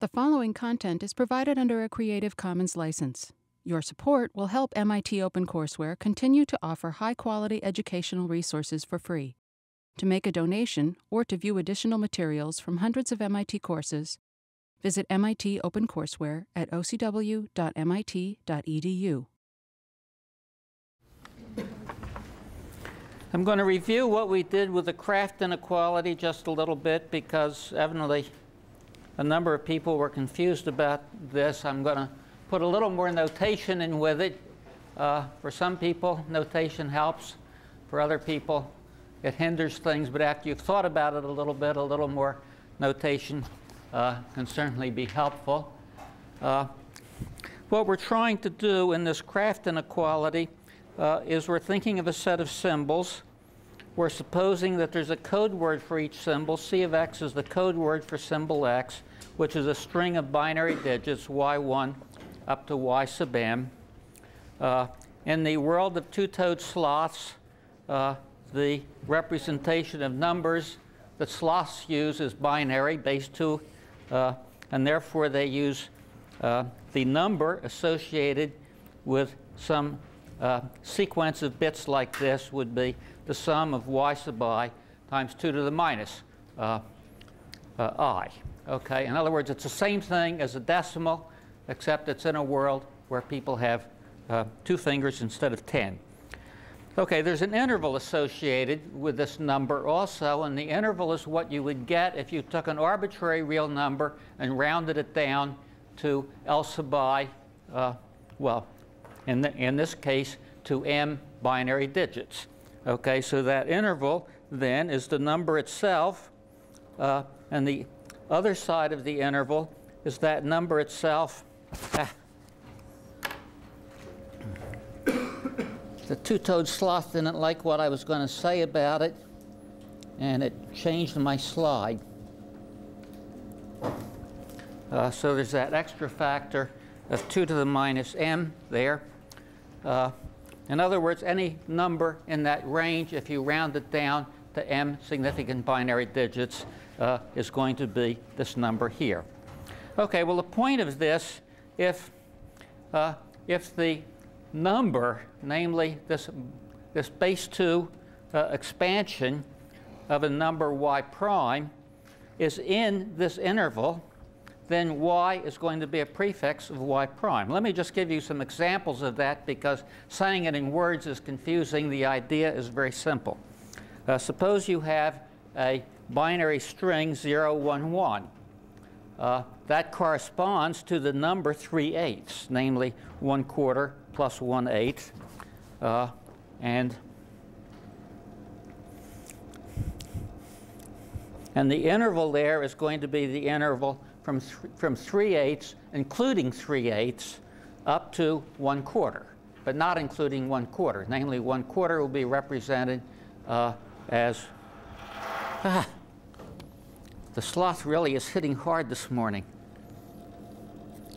The following content is provided under a Creative Commons license. Your support will help MIT OpenCourseware continue to offer high-quality educational resources for free. To make a donation or to view additional materials from hundreds of MIT courses, visit MIT OpenCourseware at ocw.mit.edu. I'm going to review what we did with the Kraft Inequality just a little bit because evidently a number of people were confused about this. I'm going to put a little more notation in with it. For some people, notation helps. For other people, it hinders things. But after you've thought about it a little bit, a little more notation can certainly be helpful. What we're trying to do in this Kraft Inequality is we're thinking of a set of symbols. We're supposing that there's a code word for each symbol. C of x is the code word for symbol x, which is a string of binary digits, y1 up to y sub m. In the world of two-toed sloths, the representation of numbers that sloths use is binary, base 2, and therefore they use the number associated with some sequence of bits like this would be the sum of y sub I times 2 to the minus I. Okay? In other words, it's the same thing as a decimal, except it's in a world where people have 2 fingers instead of 10. Okay, there's an interval associated with this number also, and the interval is what you would get if you took an arbitrary real number and rounded it down to L sub I, well, in this case, to m binary digits. Okay, so that interval then is the number itself, and the other side of the interval is that number itself. The two-toed sloth didn't like what I was going to say about it, and it changed my slide. So there's that extra factor of 2 to the minus m there. In other words, any number in that range, if you round it down to m significant binary digits, is going to be this number here. Okay, well, the point of this, if the number, namely this base 2 expansion of a number y prime, is in this interval, then y is going to be a prefix of y prime. Let me just give you some examples of that because saying it in words is confusing. The idea is very simple. Suppose you have a binary string 0, 1, 1. That corresponds to the number 3/8, namely 1/4 plus 1/8. And the interval there is going to be the interval from 3/8, including 3/8, up to 1/4, but not including 1/4. Namely, 1/4 will be represented as the sloth really is hitting hard this morning.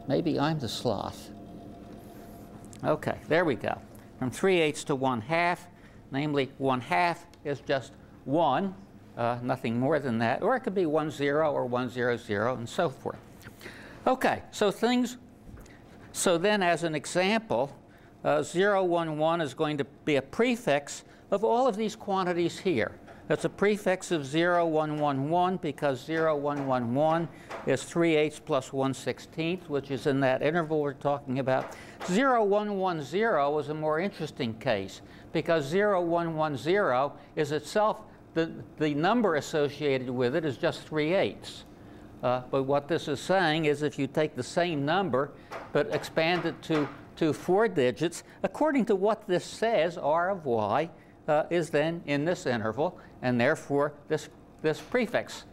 Maybe I'm the sloth. Okay, there we go. From 3/8 to 1/2, namely 1/2 is just 1. Nothing more than that, or it could be 1, 0 or 1, 0, 0 and so forth. Okay, so then as an example, 0, 1, 1 is going to be a prefix of all of these quantities here. It's a prefix of 0, 1, 1, 1 because 0, 1, 1, 1 is 3/8 plus 1/16, which is in that interval we're talking about. 0, 1, 1, 0 is a more interesting case because 0, 1, 1, 0 is itself the number associated with it is just 3/8. But what this is saying is if you take the same number but expand it to 4 digits, according to what this says, r of y is then in this interval, and therefore this prefix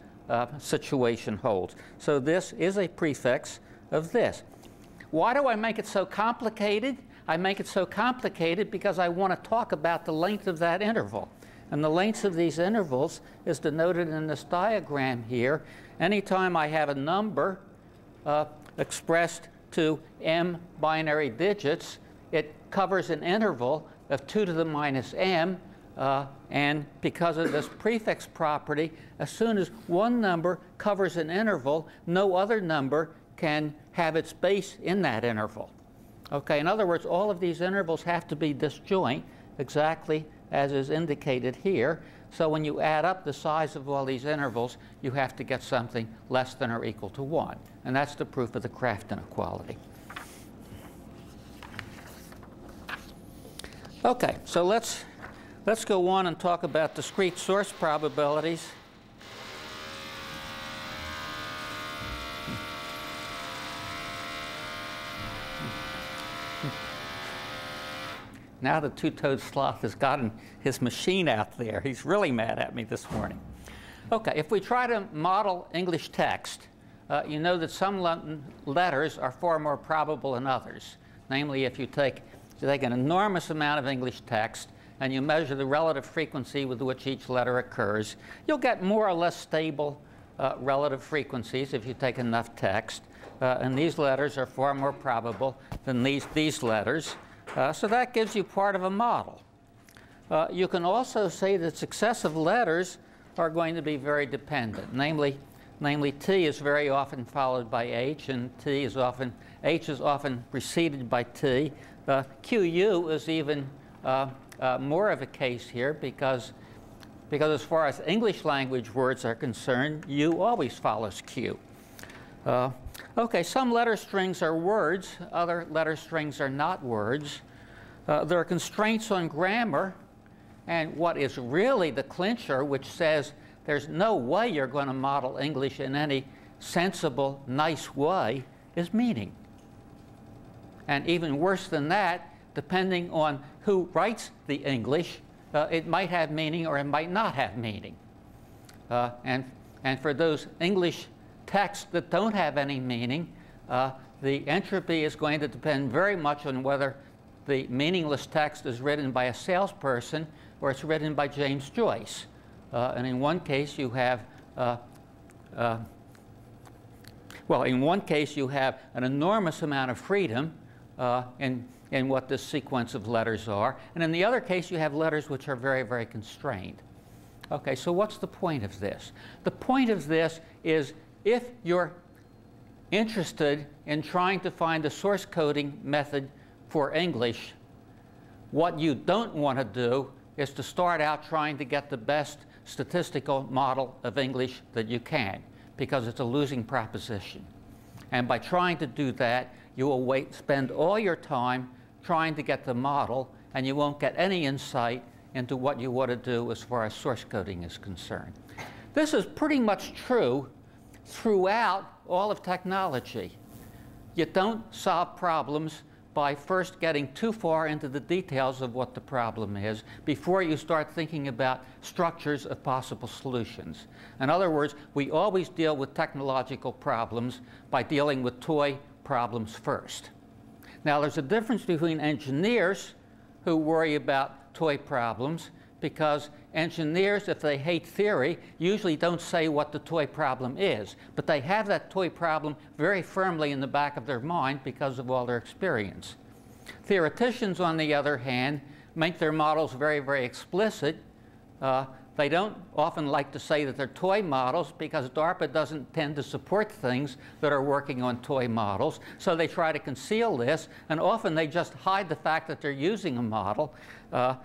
situation holds. So this is a prefix of this. Why do I make it so complicated? I make it so complicated because I want to talk about the length of that interval. And the lengths of these intervals is denoted in this diagram here. Anytime I have a number expressed to m binary digits, it covers an interval of 2 to the minus m, and because of this prefix property, as soon as one number covers an interval, no other number can have its base in that interval. Okay, in other words, all of these intervals have to be disjoint exactly as is indicated here. So when you add up the size of all these intervals, you have to get something less than or equal to 1. And that's the proof of the Kraft inequality. Okay, so let's go on and talk about discrete source probabilities. Now the two-toed sloth has gotten his machine out there. He's really mad at me this morning. Okay, if we try to model English text, you know that some letters are far more probable than others. Namely, if you take an enormous amount of English text and you measure the relative frequency with which each letter occurs, you'll get more or less stable relative frequencies if you take enough text. And these letters are far more probable than these letters. So that gives you part of a model. You can also say that successive letters are going to be very dependent. Namely, T is very often followed by H, and H is often preceded by T. QU is even more of a case here because as far as English language words are concerned, U always follows Q. Okay, some letter strings are words, other letter strings are not words. There are constraints on grammar, and what is really the clincher, which says there's no way you're going to model English in any sensible, nice way, is meaning. And even worse than that, depending on who writes the English, it might have meaning or it might not have meaning. And for those English texts that don't have any meaning, the entropy is going to depend very much on whether the meaningless text is written by a salesperson or it's written by James Joyce. And in one case you have, in one case you have an enormous amount of freedom in what this sequence of letters are, and in the other case you have letters which are very, very constrained. Okay, so what's the point of this? The point of this is if you're interested in trying to find a source coding method for English, what you don't want to do is to start out trying to get the best statistical model of English that you can, because it's a losing proposition. And by trying to do that, you will spend all your time trying to get the model, and you won't get any insight into what you want to do as far as source coding is concerned. This is pretty much true throughout all of technology. You don't solve problems by first getting too far into the details of what the problem is before you start thinking about structures of possible solutions. In other words, we always deal with technological problems by dealing with toy problems first. Now, there's a difference between engineers who worry about toy problems, because engineers, if they hate theory, usually don't say what the toy problem is. But they have that toy problem very firmly in the back of their mind because of all their experience. Theoreticians, on the other hand, make their models very, very explicit. They don't often like to say that they're toy models because DARPA doesn't tend to support things that are working on toy models. So they try to conceal this, and often they just hide the fact that they're using a model.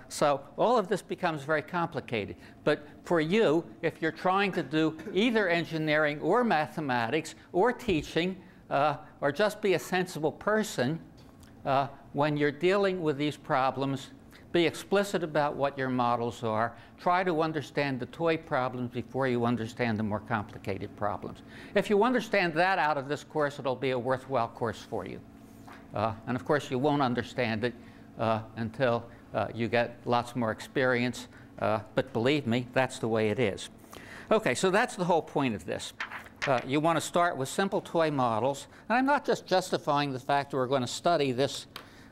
So all of this becomes very complicated. But for you, if you're trying to do either engineering or mathematics or teaching, or just be a sensible person, when you're dealing with these problems, be explicit about what your models are. Try to understand the toy problems before you understand the more complicated problems. If you understand that out of this course, it'll be a worthwhile course for you. And of course, you won't understand it until you get lots more experience. But believe me, that's the way it is. OK, so that's the whole point of this. You want to start with simple toy models. And I'm not just justifying the fact that we're going to study this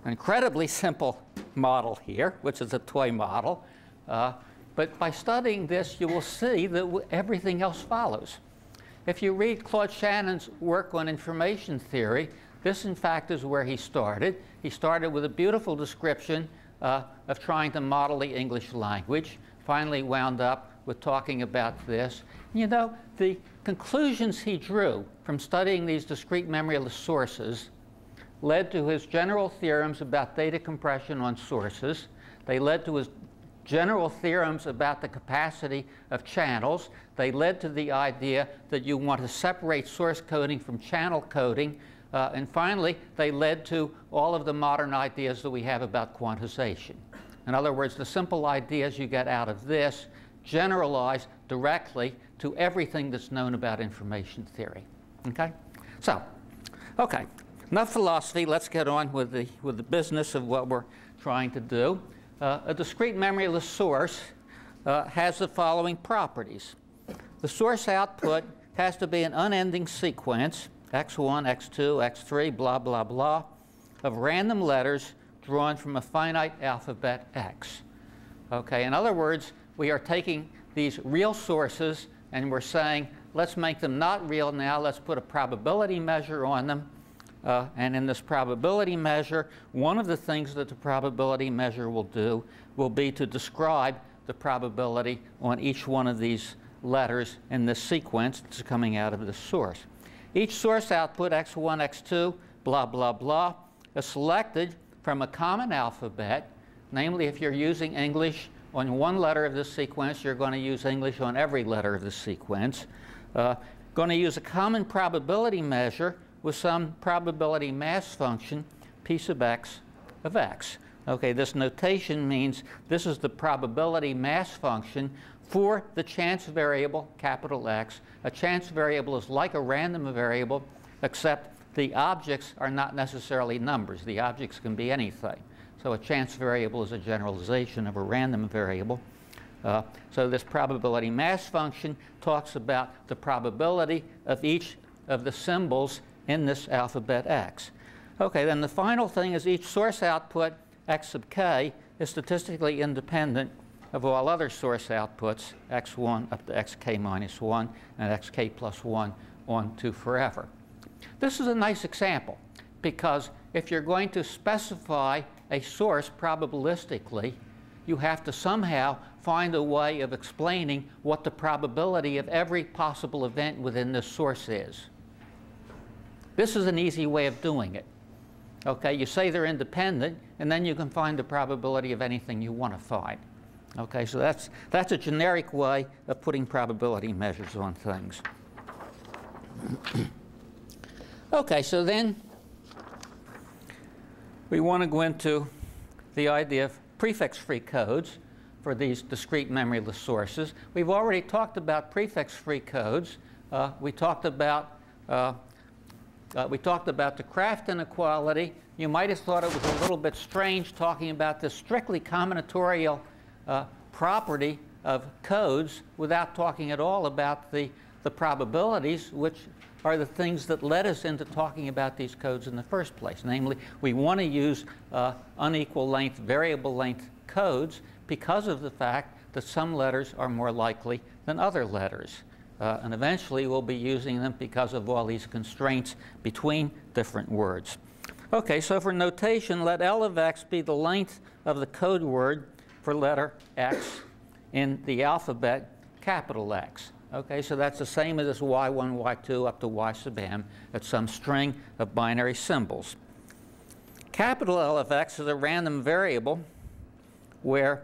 incredibly simple model here, which is a toy model. But by studying this, you will see that everything else follows. If you read Claude Shannon's work on information theory, this, in fact, is where he started. He started with a beautiful description of trying to model the English language, finally wound up with talking about this. You know, the conclusions he drew from studying these discrete memoryless sources led to his general theorems about data compression on sources. They led to his general theorems about the capacity of channels. They led to the idea that you want to separate source coding from channel coding. And finally, they led to all of the modern ideas that we have about quantization. In other words, the simple ideas you get out of this generalize directly to everything that's known about information theory. Okay? So, okay, enough philosophy. Let's get on with the business of what we're trying to do. A discrete memoryless source has the following properties. The source output has to be an unending sequence, x1, x2, x3, blah, blah, blah, of random letters drawn from a finite alphabet x. Okay, in other words, we are taking these real sources and we're saying, let's make them not real now, let's put a probability measure on them. And in this probability measure, one of the things that the probability measure will do will be to describe the probability on each one of these letters in this sequence that's coming out of the source. Each source output, x1, x2, blah, blah, blah, is selected from a common alphabet. Namely, if you're using English on one letter of this sequence, you're going to use English on every letter of the sequence. Going to use a common probability measure with some probability mass function, p sub x of x. Okay, this notation means this is the probability mass function for the chance variable, capital X. A chance variable is like a random variable, except the objects are not necessarily numbers. The objects can be anything. So a chance variable is a generalization of a random variable. So this probability mass function talks about the probability of each of the symbols in this alphabet x. Okay, then the final thing is each source output, x sub k, is statistically independent of all other source outputs, x1 up to xk minus 1 and xk plus 1 on to forever. This is a nice example because if you're going to specify a source probabilistically, you have to somehow find a way of explaining what the probability of every possible event within this source is. This is an easy way of doing it. Okay, you say they're independent, and then you can find the probability of anything you want to find. Okay, so that's a generic way of putting probability measures on things. Okay, so then we want to go into the idea of prefix-free codes for these discrete memoryless sources. We've already talked about prefix-free codes. We talked about the Kraft inequality. You might have thought it was a little bit strange talking about this strictly combinatorial property of codes without talking at all about the probabilities, which are the things that led us into talking about these codes in the first place. Namely, we want to use unequal length, variable length codes because of the fact that some letters are more likely than other letters. And eventually we'll be using them because of all these constraints between different words. Okay, so for notation, let L of x be the length of the code word for letter x in the alphabet, capital X. Okay, so that's the same as this y1, y2 up to y sub m. It's some string of binary symbols. Capital L of x is a random variable where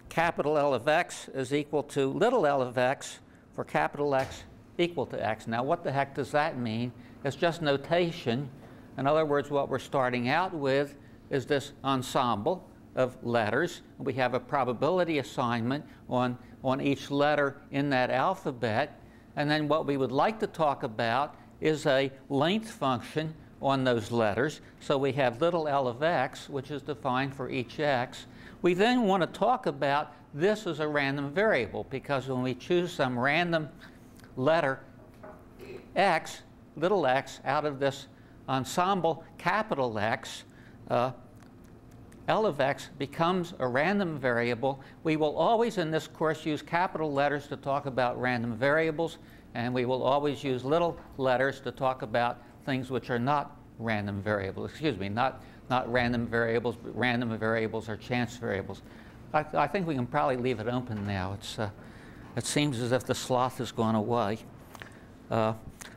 capital L of x is equal to little l of x for capital X equal to x. Now, what the heck does that mean? It's just notation. In other words, what we're starting out with is this ensemble of letters. We have a probability assignment on each letter in that alphabet. And then what we would like to talk about is a length function on those letters. So we have little l of x, which is defined for each x. We then want to talk about this as a random variable, because when we choose some random letter x, little x, out of this ensemble capital X, L of x becomes a random variable. We will always in this course use capital letters to talk about random variables, and we will always use little letters to talk about things which are not random variables. Excuse me, not random variables, but random variables or chance variables. I think we can probably leave it open now. It seems as if the sloth has gone away.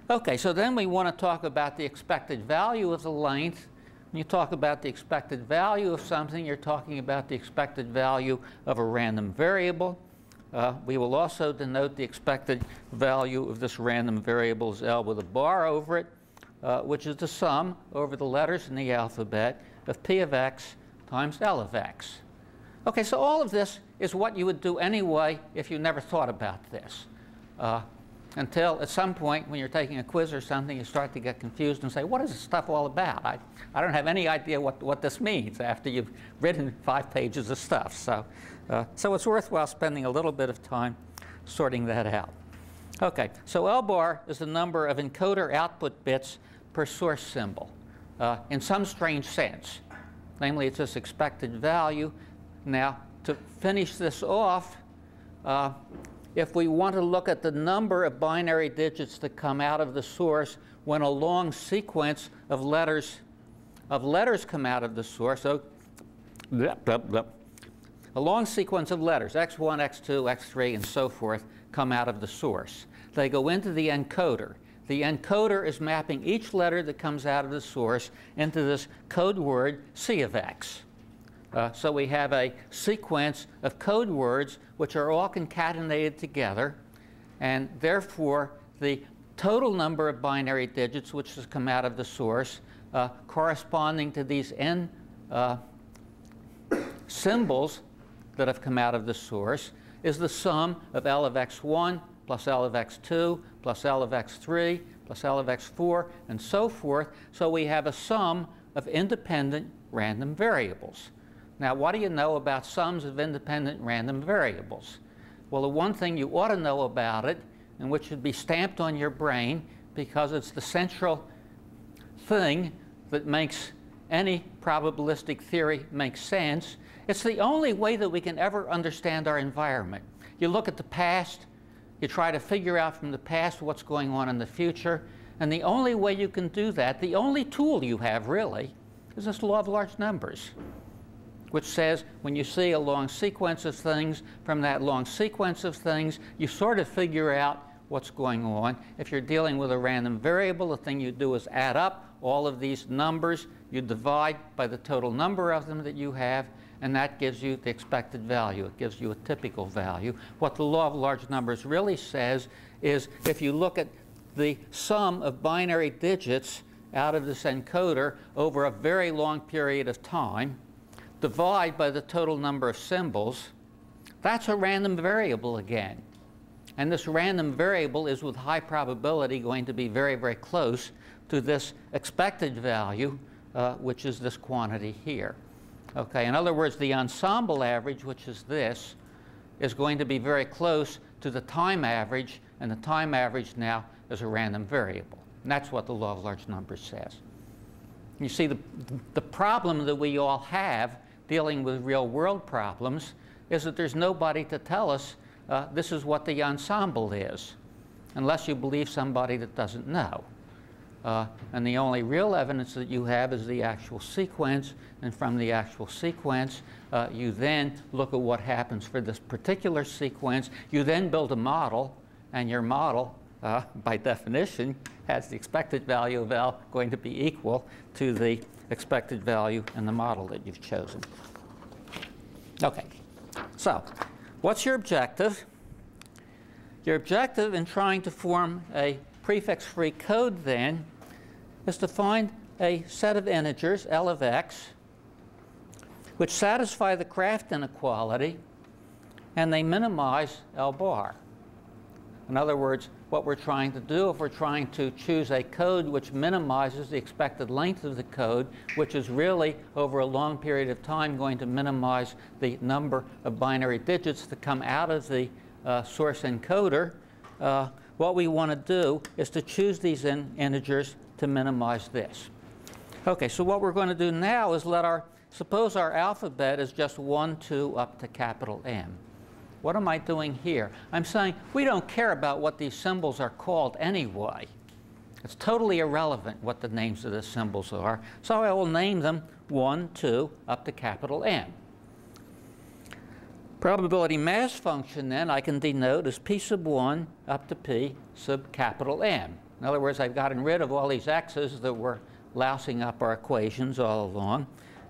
Okay, so then we want to talk about the expected value of the length. When you talk about the expected value of something, you're talking about the expected value of a random variable. We will also denote the expected value of this random variable as L with a bar over it, which is the sum over the letters in the alphabet of P of x times L of x. Okay, so all of this is what you would do anyway if you never thought about this. Until at some point when you're taking a quiz or something, you start to get confused and say, what is this stuff all about? I don't have any idea what this means after you've written 5 pages of stuff. So it's worthwhile spending a little bit of time sorting that out. Okay, so L bar is the number of encoder output bits per source symbol in some strange sense. Namely, it's this expected value. Now, to finish this off, if we want to look at the number of binary digits that come out of the source when a long sequence of letters come out of the source, so a long sequence of letters, x1, x2, x3, and so forth, come out of the source. They go into the encoder. The encoder is mapping each letter that comes out of the source into this code word C of x. So we have a sequence of code words which are all concatenated together, and therefore the total number of binary digits which has come out of the source corresponding to these n symbols that have come out of the source is the sum of L of x1 plus L of x2 plus L of x3 plus L of x4 and so forth. So we have a sum of independent random variables. Now, what do you know about sums of independent random variables? Well, the one thing you ought to know about it, and which should be stamped on your brain because it's the central thing that makes any probabilistic theory make sense, it's the only way that we can ever understand our environment. You look at the past, you try to figure out from the past what's going on in the future, and the only way you can do that, the only tool you have really, is this law of large numbers, which says when you see a long sequence of things, from that long sequence of things, you sort of figure out what's going on. If you're dealing with a random variable, the thing you do is add up all of these numbers, you divide by the total number of them that you have, and that gives you the expected value. It gives you a typical value. What the law of large numbers really says is if you look at the sum of binary digits out of this encoder over a very long period of time, divide by the total number of symbols, that's a random variable again. And this random variable is with high probability going to be very, very close to this expected value, which is this quantity here. Okay, in other words, the ensemble average, which is this, is going to be very close to the time average, and the time average now is a random variable. And that's what the law of large numbers says. You see, the problem that we all have dealing with real-world problems is that there's nobody to tell us this is what the ensemble is, unless you believe somebody that doesn't know. And the only real evidence that you have is the actual sequence, and from the actual sequence, you then look at what happens for this particular sequence. You then build a model, and your model, by definition, has the expected value of L going to be equal to the expected value in the model that you've chosen. Okay, so what's your objective? Your objective in trying to form a prefix-free code then is to find a set of integers, L of x, which satisfy the Kraft inequality, and they minimize L bar. In other words, what we're trying to do, if we're trying to choose a code which minimizes the expected length of the code, which is really over a long period of time going to minimize the number of binary digits that come out of the source encoder, what we want to do is to choose these integers to minimize this. Okay, so what we're going to do now is suppose our alphabet is just 1, 2, up to capital M. What am I doing here? I'm saying we don't care about what these symbols are called anyway. It's totally irrelevant what the names of the symbols are. So I will name them 1, 2, up to capital M. Probability mass function, then, I can denote as P sub 1 up to P sub capital M. In other words, I've gotten rid of all these x's that were lousing up our equations all along.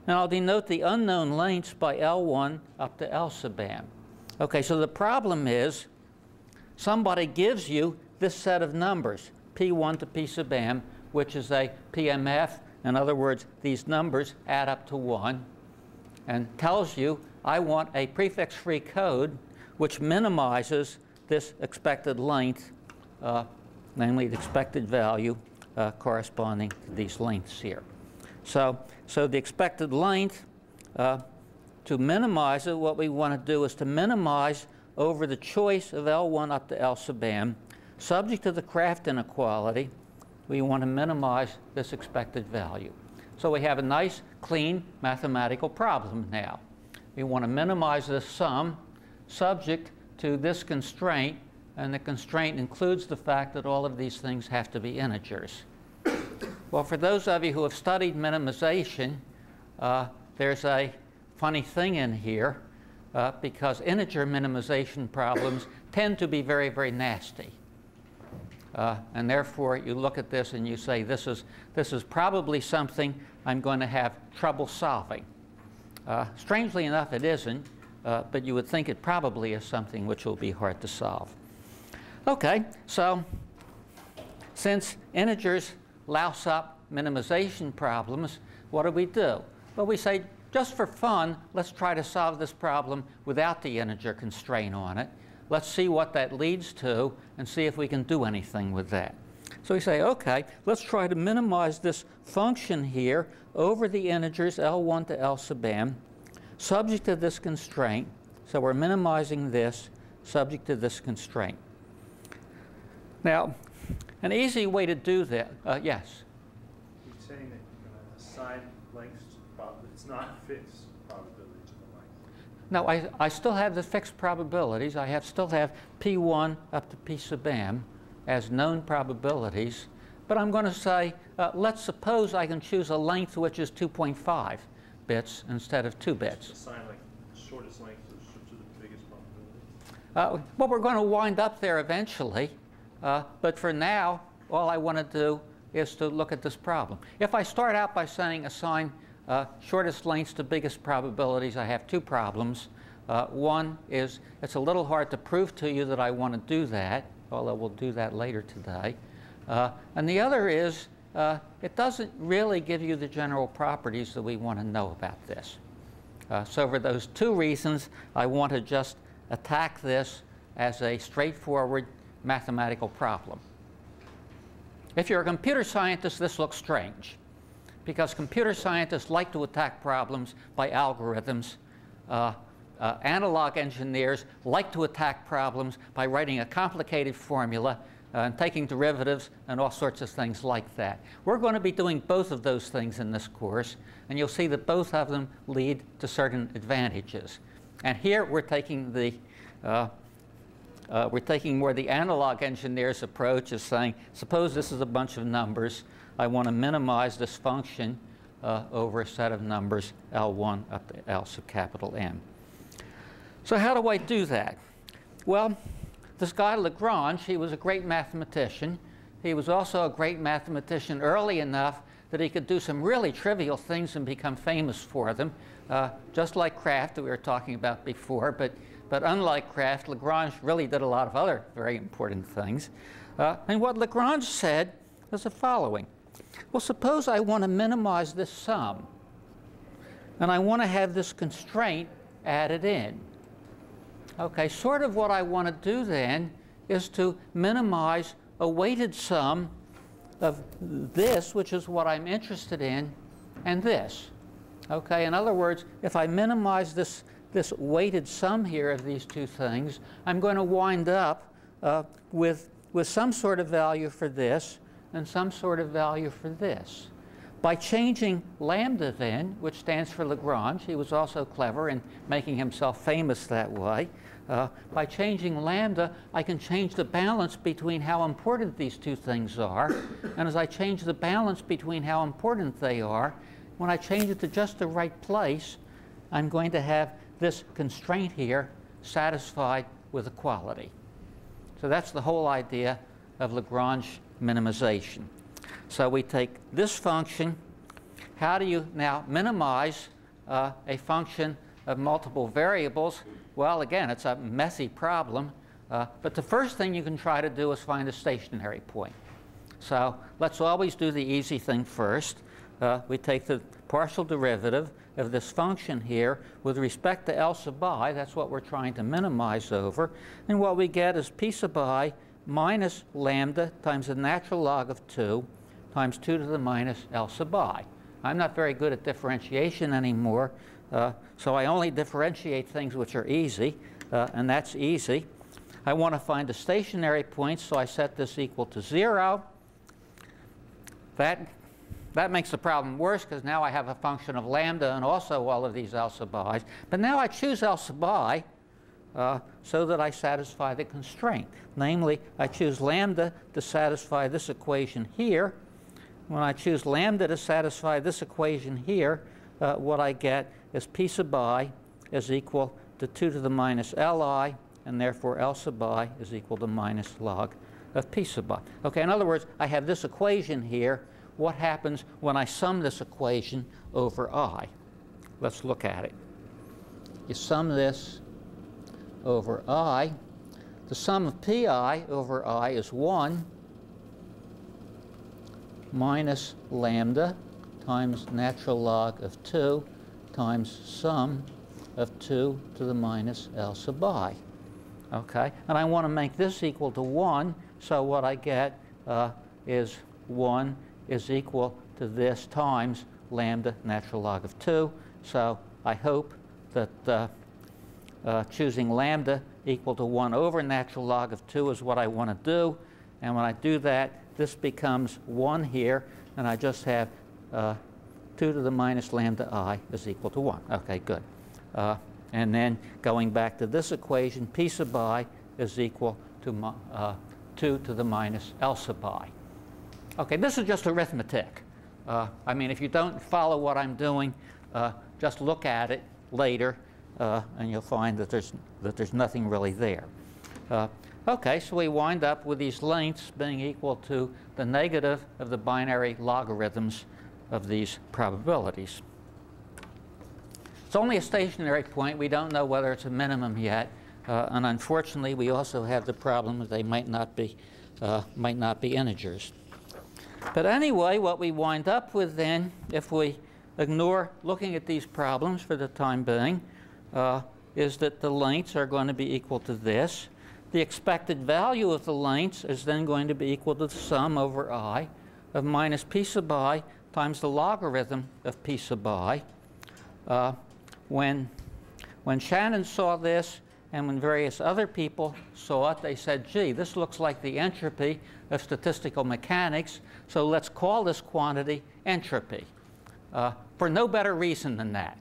And I'll denote the unknown lengths by L1 up to L sub M. OK, so the problem is somebody gives you this set of numbers, P1 to P sub M, which is a PMF. In other words, these numbers add up to 1, and tells you I want a prefix-free code which minimizes this expected length, namely the expected value corresponding to these lengths here. So the expected length, to minimize it, what we want to do is to minimize over the choice of L1 up to L sub M. Subject to the Kraft inequality, we want to minimize this expected value. So we have a nice, clean mathematical problem now. We want to minimize this sum subject to this constraint, and the constraint includes the fact that all of these things have to be integers. Well, for those of you who have studied minimization, there's a funny thing in here, because integer minimization problems tend to be very, very nasty. And therefore, you look at this and you say, this is probably something I'm going to have trouble solving. Strangely enough, it isn't, but you would think it probably is something which will be hard to solve. OK, so since integers louse up minimization problems, what do? Well, we say, just for fun, let's try to solve this problem without the integer constraint on it. Let's see what that leads to and see if we can do anything with that. So we say, OK, let's try to minimize this function here over the integers L1 to L sub M, subject to this constraint. So we're minimizing this subject to this constraint. Now, an easy way to do that, yes? You're saying that you're going to assign lengths to the problem. It's not fixed probability to the length. No, I still have the fixed probabilities. I still have P1 up to P sub M as known probabilities. But I'm going to say, let's suppose I can choose a length which is 2.5 bits instead of 2 bits. Just assign like the shortest length to the biggest probability. Well, we're going to wind up there eventually. But for now, all I want to do is to look at this problem. If I start out by saying assign shortest lengths to biggest probabilities, I have two problems. One is it's a little hard to prove to you that I want to do that, although we'll do that later today. And the other is it doesn't really give you the general properties that we want to know about this. So for those two reasons, I want to just attack this as a straightforward mathematical problem. If you're a computer scientist, this looks strange, because computer scientists like to attack problems by algorithms. Analog engineers like to attack problems by writing a complicated formula and taking derivatives and all sorts of things like that. We're going to be doing both of those things in this course, and you'll see that both of them lead to certain advantages. And here we're taking the more the analog engineer's approach of saying, suppose this is a bunch of numbers. I want to minimize this function over a set of numbers L1 up to L sub capital M. So how do I do that? Well, this guy Lagrange, he was a great mathematician. He was also a great mathematician early enough that he could do some really trivial things and become famous for them, just like Kraft that we were talking about before. But unlike Kraft, Lagrange really did a lot of other very important things. And what Lagrange said was the following. Well, suppose I want to minimize this sum, and I want to have this constraint added in. OK, sort of what I want to do then is to minimize a weighted sum of this, which is what I'm interested in, and this. OK, in other words, if I minimize this weighted sum here of these two things, I'm going to wind up with some sort of value for this and some sort of value for this. By changing lambda then, which stands for Lagrange, he was also clever in making himself famous that way. By changing lambda, I can change the balance between how important these two things are. And as I change the balance between how important they are, when I change it to just the right place, I'm going to have this constraint here satisfied with equality. So that's the whole idea of Lagrange minimization. So we take this function. How do you now minimize a function of multiple variables? Well, again, it's a messy problem. But the first thing you can try to do is find a stationary point. So let's always do the easy thing first. We take the partial derivative of this function here with respect to L sub I. That's what we're trying to minimize over. And what we get is P sub I minus lambda times the natural log of 2 times 2 to the minus L sub I. I'm not very good at differentiation anymore, so I only differentiate things which are easy, and that's easy. I want to find a stationary point, so I set this equal to 0. That makes the problem worse, because now I have a function of lambda and also all of these L sub i's. But now I choose L sub I so that I satisfy the constraint. Namely, I choose lambda to satisfy this equation here. When I choose lambda to satisfy this equation here, what I get is P sub I is equal to 2 to the minus Li, and therefore L sub I is equal to minus log of P sub I. Okay, in other words, I have this equation here. What happens when I sum this equation over I? Let's look at it. You sum this over I. The sum of Pi over I is 1 minus lambda times natural log of 2 times sum of 2 to the minus L sub I. Okay, and I want to make this equal to 1, so what I get is 1 is equal to this times lambda natural log of 2. So I hope that choosing lambda equal to 1 over natural log of 2 is what I want to do. And when I do that, this becomes 1 here, and I just have 2 to the minus lambda I is equal to 1. Okay, good. And then going back to this equation, P sub I is equal to 2 to the minus L sub I. Okay, this is just arithmetic. I mean, if you don't follow what I'm doing, just look at it later, and you'll find that there's nothing really there. Okay, so we wind up with these lengths being equal to the negative of the binary logarithms of these probabilities. It's only a stationary point. We don't know whether it's a minimum yet, and unfortunately, we also have the problem that they might not be integers. But anyway, what we wind up with then, if we ignore looking at these problems for the time being, is that the lengths are going to be equal to this. The expected value of the lengths is then going to be equal to the sum over I of minus P sub I times the logarithm of P sub I. When Shannon saw this, and when various other people saw it, they said, gee, this looks like the entropy of statistical mechanics, so let's call this quantity entropy, for no better reason than that.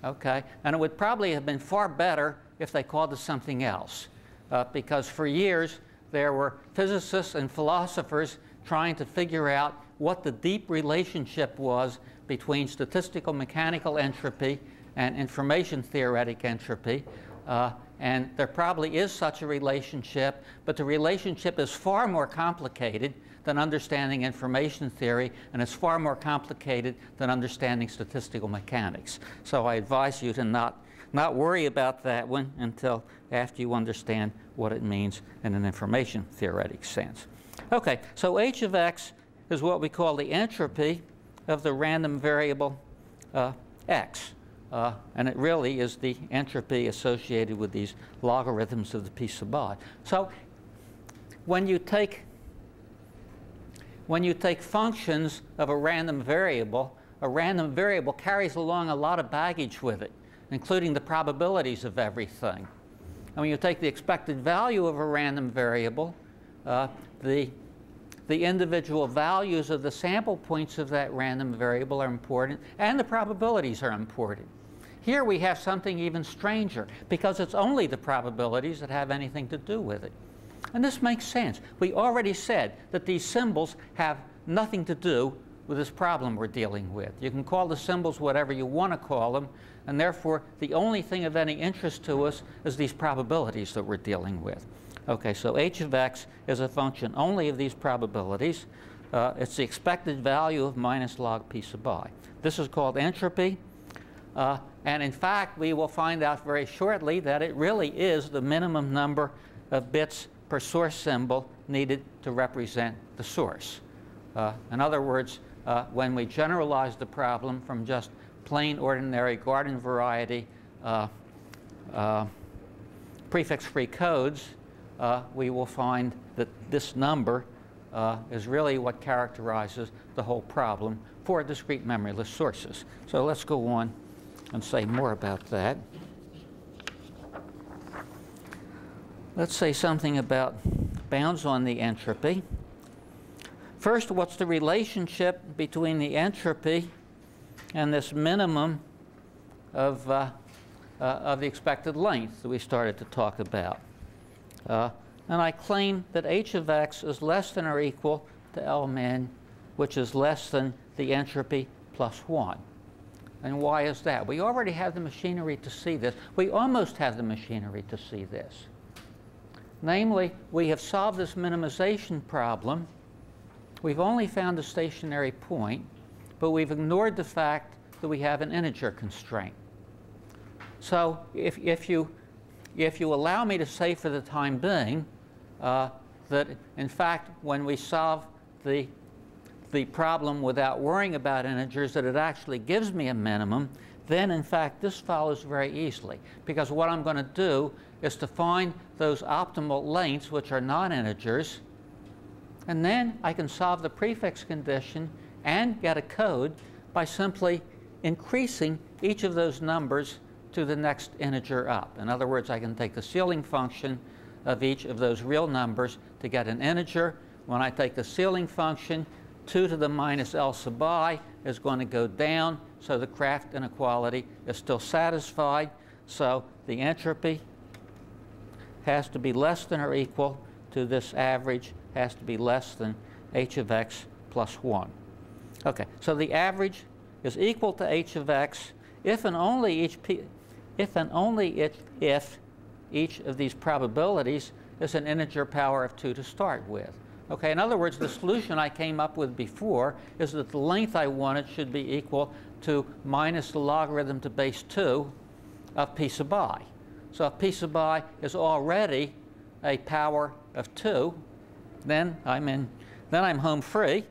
Okay? And it would probably have been far better if they called it something else, because for years there were physicists and philosophers trying to figure out what the deep relationship was between statistical mechanical entropy and information theoretic entropy. And there probably is such a relationship, but the relationship is far more complicated than understanding information theory, and it's far more complicated than understanding statistical mechanics. So I advise you to not worry about that one until after you understand what it means in an information theoretic sense. Okay, so h of x is what we call the entropy of the random variable x. And it really is the entropy associated with these logarithms of the P sub I. So when you take functions of a random variable carries along a lot of baggage with it, including the probabilities of everything. And when you take the expected value of a random variable, the individual values of the sample points of that random variable are important, and the probabilities are important. Here we have something even stranger, because it's only the probabilities that have anything to do with it. And this makes sense. We already said that these symbols have nothing to do with this problem we're dealing with. You can call the symbols whatever you want to call them, and therefore the only thing of any interest to us is these probabilities that we're dealing with. Okay, so h of x is a function only of these probabilities. It's the expected value of minus log p sub I. This is called entropy. And in fact, we will find out very shortly that it really is the minimum number of bits per source symbol needed to represent the source. In other words, when we generalize the problem from just plain ordinary garden variety prefix-free codes, we will find that this number is really what characterizes the whole problem for discrete memoryless sources. So let's go on and say more about that. Let's say something about bounds on the entropy. First, what's the relationship between the entropy and this minimum of the expected length that we started to talk about? And I claim that h of x is less than or equal to L min, which is less than the entropy plus 1. And why is that? We already have the machinery to see this. We almost have the machinery to see this. Namely, we have solved this minimization problem. We've only found a stationary point, but we've ignored the fact that we have an integer constraint. So if you allow me to say for the time being that, in fact, when we solve the problem without worrying about integers, that it actually gives me a minimum, then, in fact, this follows very easily. Because what I'm going to do is to find those optimal lengths, which are non-integers, and then I can solve the prefix condition and get a code by simply increasing each of those numbers to the next integer up. In other words, I can take the ceiling function of each of those real numbers to get an integer. When I take the ceiling function, 2 to the minus L sub I is going to go down, so the Kraft inequality is still satisfied. So the entropy has to be less than or equal to this average, has to be less than h of x plus 1. Okay, so the average is equal to h of x if and only if each of these probabilities is an integer power of 2 to start with. Okay, in other words, the solution I came up with before is that the length I wanted should be equal to minus the logarithm to base 2 of p sub I. So if p sub I is already a power of 2, then I'm home free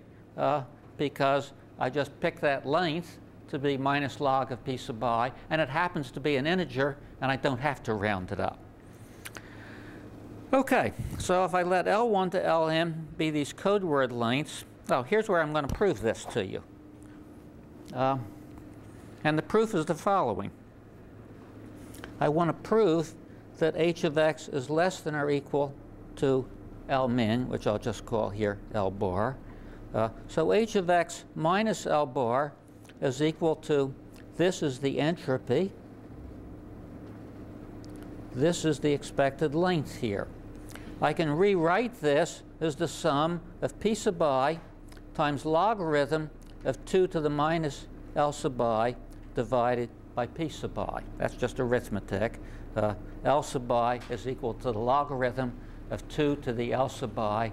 because I just picked that length to be minus log of p sub I, and it happens to be an integer, and I don't have to round it up. Okay, so if I let L1 to Lm be these code word lengths, oh, here's where I'm going to prove this to you. And the proof is the following. I want to prove that h of x is less than or equal to L min, which I'll just call here L bar. So h of x minus L bar is equal to, this is the entropy, this is the expected length here. I can rewrite this as the sum of p sub I times logarithm of 2 to the minus L sub I divided by p sub I. That's just arithmetic. L sub I is equal to the logarithm of 2 to the L sub I.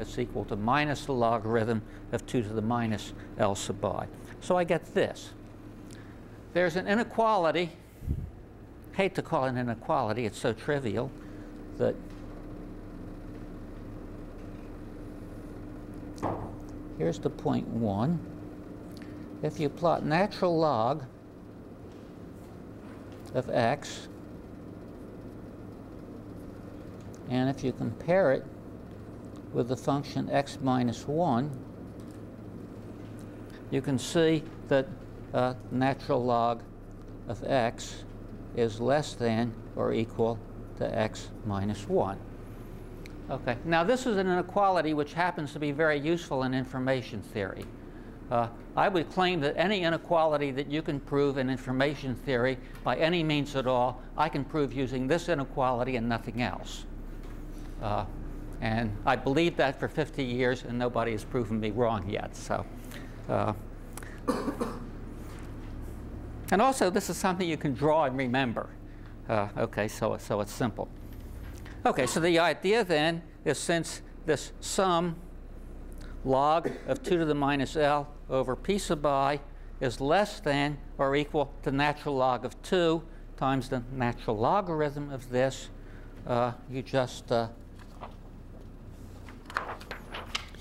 It's equal to minus the logarithm of 2 to the minus L sub I. So I get this. There's an inequality. Hate to call it an inequality. It's so trivial that here's the point 1. If you plot natural log of x, and if you compare it with the function x minus 1, you can see that natural log of x is less than or equal to x minus 1. Okay, now this is an inequality which happens to be very useful in information theory. I would claim that any inequality that you can prove in information theory by any means at all, I can prove using this inequality and nothing else. And I believed that for 50 years, and nobody has proven me wrong yet. So And also, this is something you can draw and remember. OK, so it's simple. OK, so the idea then is since this sum log of 2 to the minus L over p sub I is less than or equal to natural log of 2 times the natural logarithm of this, you just,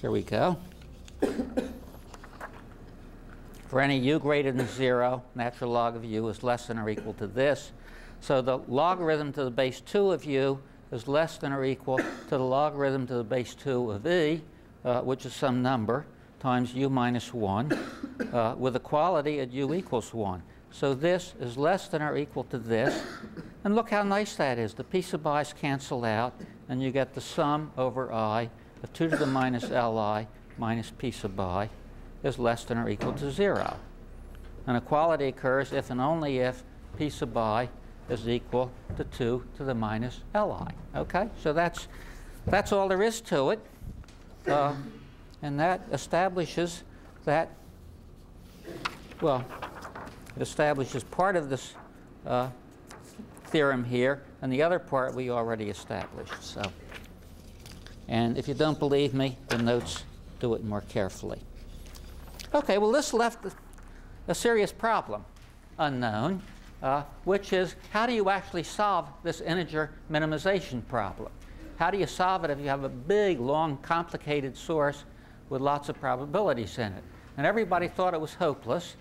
here we go. For any u greater than 0, natural log of u is less than or equal to this. So the logarithm to the base 2 of u is less than or equal to the logarithm to the base 2 of e, which is some number, times u minus 1, with equality at u equals 1. So this is less than or equal to this. And look how nice that is. The p sub i's cancel out, and you get the sum over I of 2 to the minus li minus p sub I is less than or equal to 0. And equality occurs if and only if p sub I is equal to 2 to the minus li. OK? So that's all there is to it. And that establishes that, well, it establishes part of this theorem here, and the other part we already established. So, and if you don't believe me, the notes do it more carefully. OK, well, this left a serious problem unknown, which is how do you actually solve this integer minimization problem? How do you solve it if you have a big, long, complicated source with lots of probabilities in it? And everybody thought it was hopeless.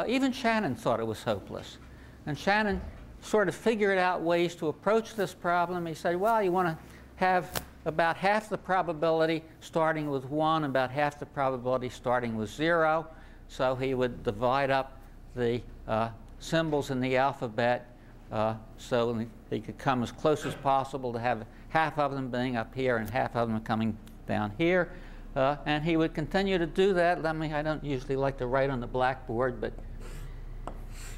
Even Shannon thought it was hopeless. And Shannon sort of figured out ways to approach this problem. He said, well, you want to have about half the probability starting with 1, about half the probability starting with 0. So he would divide up the symbols in the alphabet so he could come as close as possible to have half of them being up here and half of them coming down here. And he would continue to do that. I don't usually like to write on the blackboard, but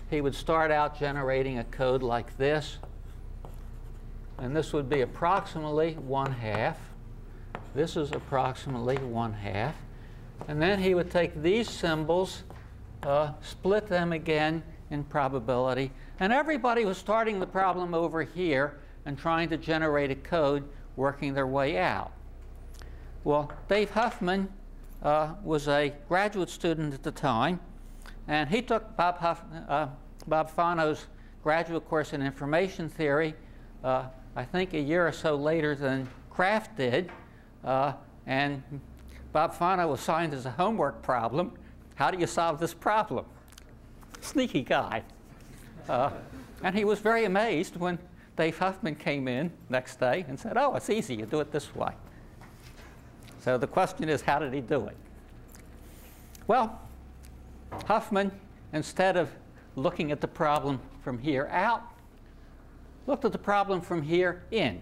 he would start out generating a code like this. And this would be approximately 1/2. This is approximately 1/2. And then he would take these symbols, split them again in probability. And everybody was starting the problem over here and trying to generate a code working their way out. Well, Dave Huffman was a graduate student at the time, and he took Bob Fano's graduate course in information theory, I think a year or so later than Kraft did, and Bob Fano was assigned as a homework problem, how do you solve this problem? Sneaky guy. And he was very amazed when Dave Huffman came in next day and said, oh, it's easy, you do it this way. So the question is, how did he do it? Well, Huffman, instead of looking at the problem from here out, looked at the problem from here in.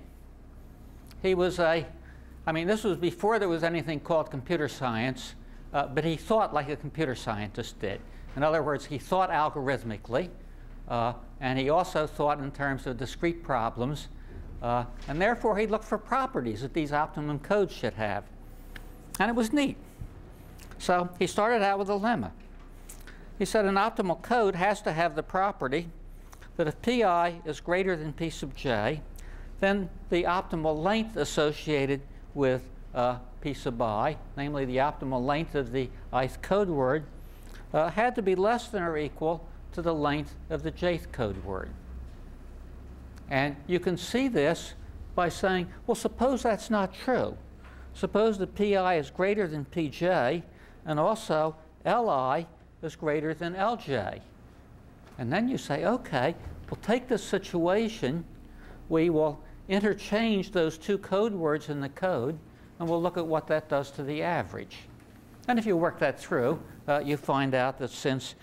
He was this was before there was anything called computer science, but he thought like a computer scientist did. In other words, he thought algorithmically, and he also thought in terms of discrete problems, and therefore he looked for properties that these optimum codes should have. And it was neat. So he started out with a lemma. He said an optimal code has to have the property that if pi is greater than p sub j, then the optimal length associated with p sub I, namely the optimal length of the ith code word, had to be less than or equal to the length of the jth code word. And you can see this by saying, well, suppose that's not true. Suppose that pi is greater than pj, and also li is greater than lj. And then you say, OK, we'll take this situation. We will interchange those two code words in the code, and we'll look at what that does to the average. And if you work that through, you find out that since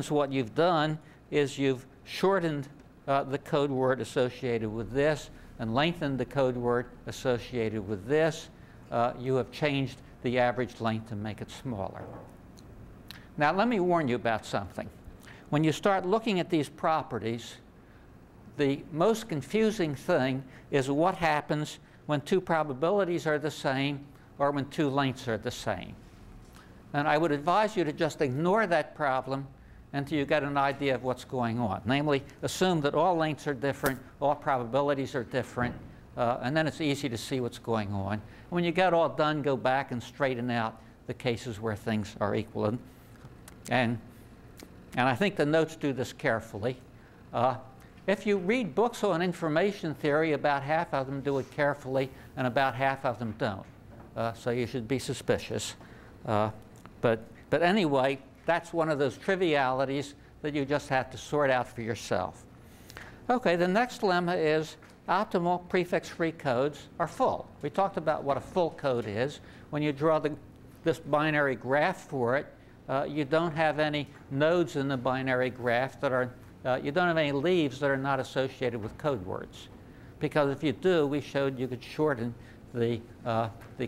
what you've done is you've shortened the code word associated with this and lengthened the code word associated with this, you have changed the average length to make it smaller. Now, let me warn you about something. When you start looking at these properties, the most confusing thing is what happens when two probabilities are the same or when two lengths are the same. And I would advise you to just ignore that problem until you get an idea of what's going on. Namely, assume that all lengths are different, all probabilities are different, and then it's easy to see what's going on. When you get all done, go back and straighten out the cases where things are equal. And I think the notes do this carefully. If you read books on information theory, about half of them do it carefully, and about half of them don't. So you should be suspicious. But anyway, that's one of those trivialities that you just have to sort out for yourself. OK, the next lemma is optimal prefix-free codes are full. We talked about what a full code is. When you draw this binary graph for it, you don't have any nodes in the binary graph that are, you don't have any leaves that are not associated with code words. Because if you do, we showed you could shorten the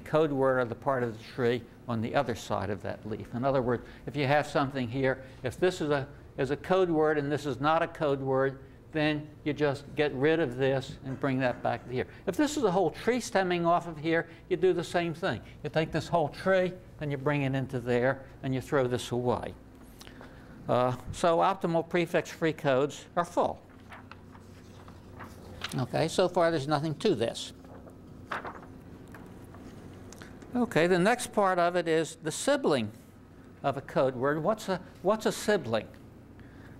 code word or the part of the tree on the other side of that leaf. In other words, if you have something here, if this is a code word and this is not a code word, then you just get rid of this and bring that back to here. If this is a whole tree stemming off of here, you do the same thing. You take this whole tree and you bring it into there and you throw this away. So optimal prefix-free codes are full. OK, so far there's nothing to this. OK, the next part of it is the sibling of a code word. What's a sibling?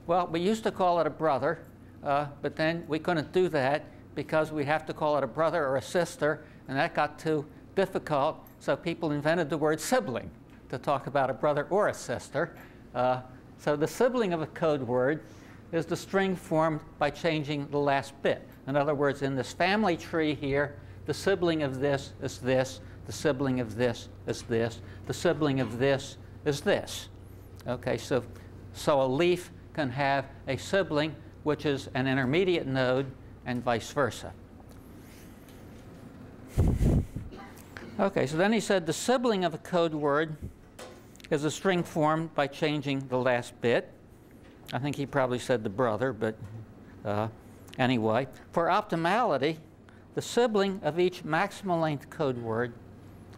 Well, we used to call it a brother, but then we couldn't do that because we have to call it a brother or a sister, and that got too difficult. So people invented the word sibling to talk about a brother or a sister. So the sibling of a code word is the string formed by changing the last bit. In other words, in this family tree here, the sibling of this is this. The sibling of this is this. The sibling of this is this. OK, so a leaf can have a sibling which is an intermediate node and vice versa. OK, so then he said the sibling of a code word is a string formed by changing the last bit. I think he probably said the brother, but anyway. For optimality, the sibling of each maximal length code word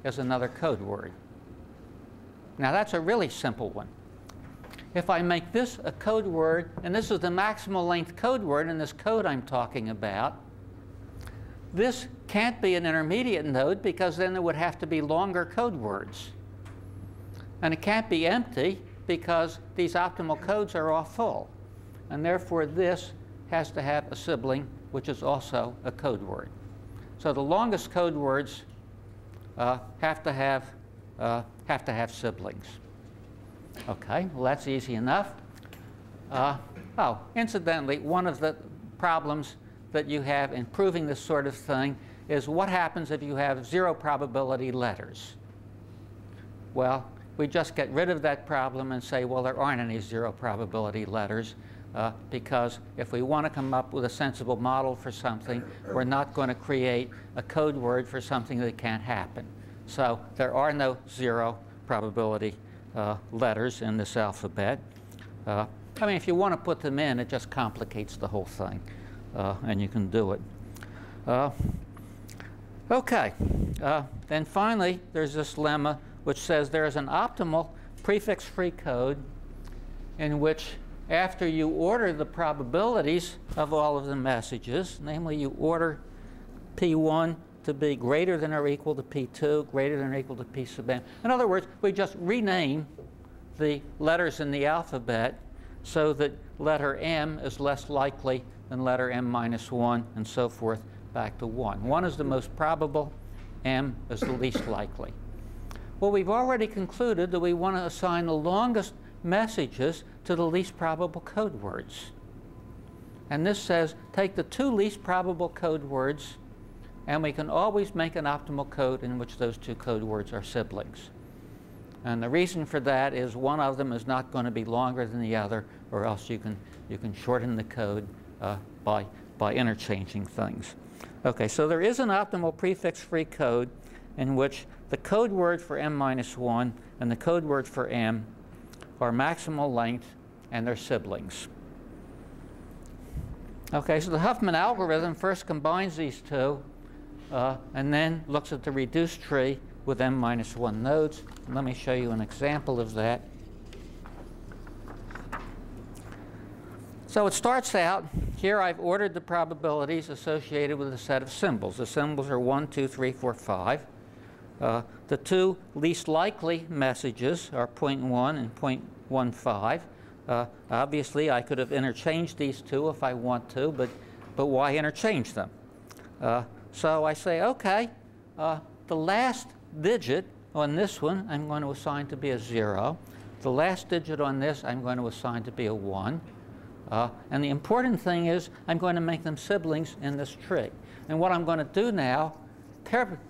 is another code word. Now that's a really simple one. If I make this a code word, and this is the maximal length code word in this code I'm talking about, this can't be an intermediate node because then there would have to be longer code words. And it can't be empty because these optimal codes are all full. And therefore this has to have a sibling which is also a code word. So the longest code words have to have siblings. OK, well that's easy enough. Oh, incidentally, one of the problems that you have in proving this sort of thing is what happens if you have zero probability letters? Well, we just get rid of that problem and say, well, there aren't any zero probability letters. Because if we want to come up with a sensible model for something, we're not going to create a code word for something that can't happen. So there are no zero probability letters in this alphabet. I mean, if you want to put them in, it just complicates the whole thing. And you can do it. OK. Then finally, there's this lemma which says there is an optimal prefix-free code in which after you order the probabilities of all of the messages, namely you order P1 to be greater than or equal to P2, greater than or equal to P sub n. In other words, we just rename the letters in the alphabet so that letter M is less likely than letter M minus 1, and so forth, back to 1. 1 is the most probable, M is the least likely. Well, we've already concluded that we want to assign the longest messages to the least probable code words. And this says take the two least probable code words, and we can always make an optimal code in which those two code words are siblings. And the reason for that is one of them is not going to be longer than the other, or else you can shorten the code by interchanging things. OK, so there is an optimal prefix-free code in which the code word for M minus 1 and the code word for M are maximal length, and they're siblings. OK, so the Huffman algorithm first combines these two, and then looks at the reduced tree with m minus 1 nodes. Let me show you an example of that. So it starts out, here I've ordered the probabilities associated with a set of symbols. The symbols are 1, 2, 3, 4, 5. The two least likely messages are 0.1 and 0.15. Obviously, I could have interchanged these two if I want to, but why interchange them? So I say, OK, the last digit on this one I'm going to assign to be a 0. The last digit on this I'm going to assign to be a 1. And the important thing is I'm going to make them siblings in this tree. And what I'm going to do now,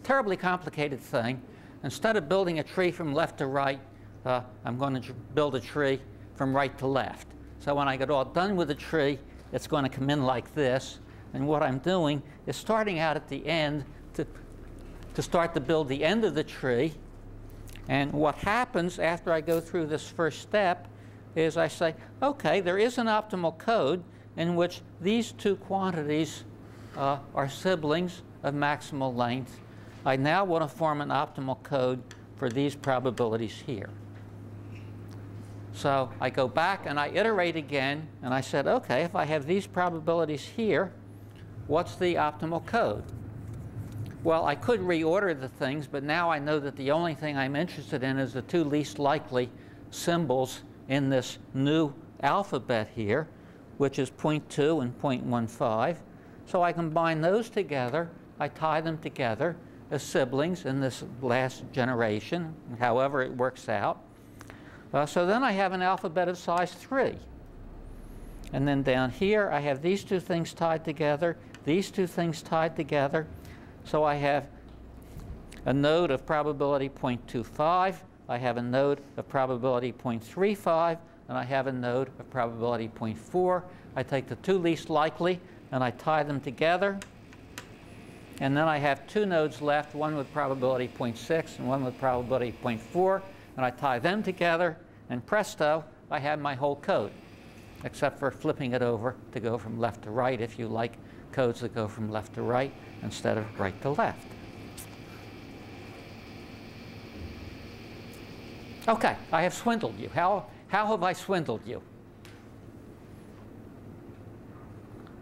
terribly complicated thing, instead of building a tree from left to right, I'm going to build a tree from right to left. So when I get all done with the tree, it's going to come in like this. And what I'm doing is starting out at the end to start to build the end of the tree. And what happens after I go through this first step is I say, OK, there is an optimal code in which these two quantities are siblings of maximal length. I now want to form an optimal code for these probabilities here. So I go back and I iterate again, and I said, OK, if I have these probabilities here, what's the optimal code? Well, I could reorder the things, but now I know that the only thing I'm interested in is the two least likely symbols in this new alphabet here, which is 0.2 and 0.15. So I combine those together. I tie them together as siblings in this last generation, however it works out. So then I have an alphabet of size 3. And then down here, I have these two things tied together, these two things tied together. So I have a node of probability 0.25. I have a node of probability 0.35. And I have a node of probability 0.4. I take the two least likely, and I tie them together. And then I have two nodes left, one with probability 0.6 and one with probability 0.4. And I tie them together, and presto, I have my whole code, except for flipping it over to go from left to right if you like codes that go from left to right instead of right to left. OK, I have swindled you. How have I swindled you?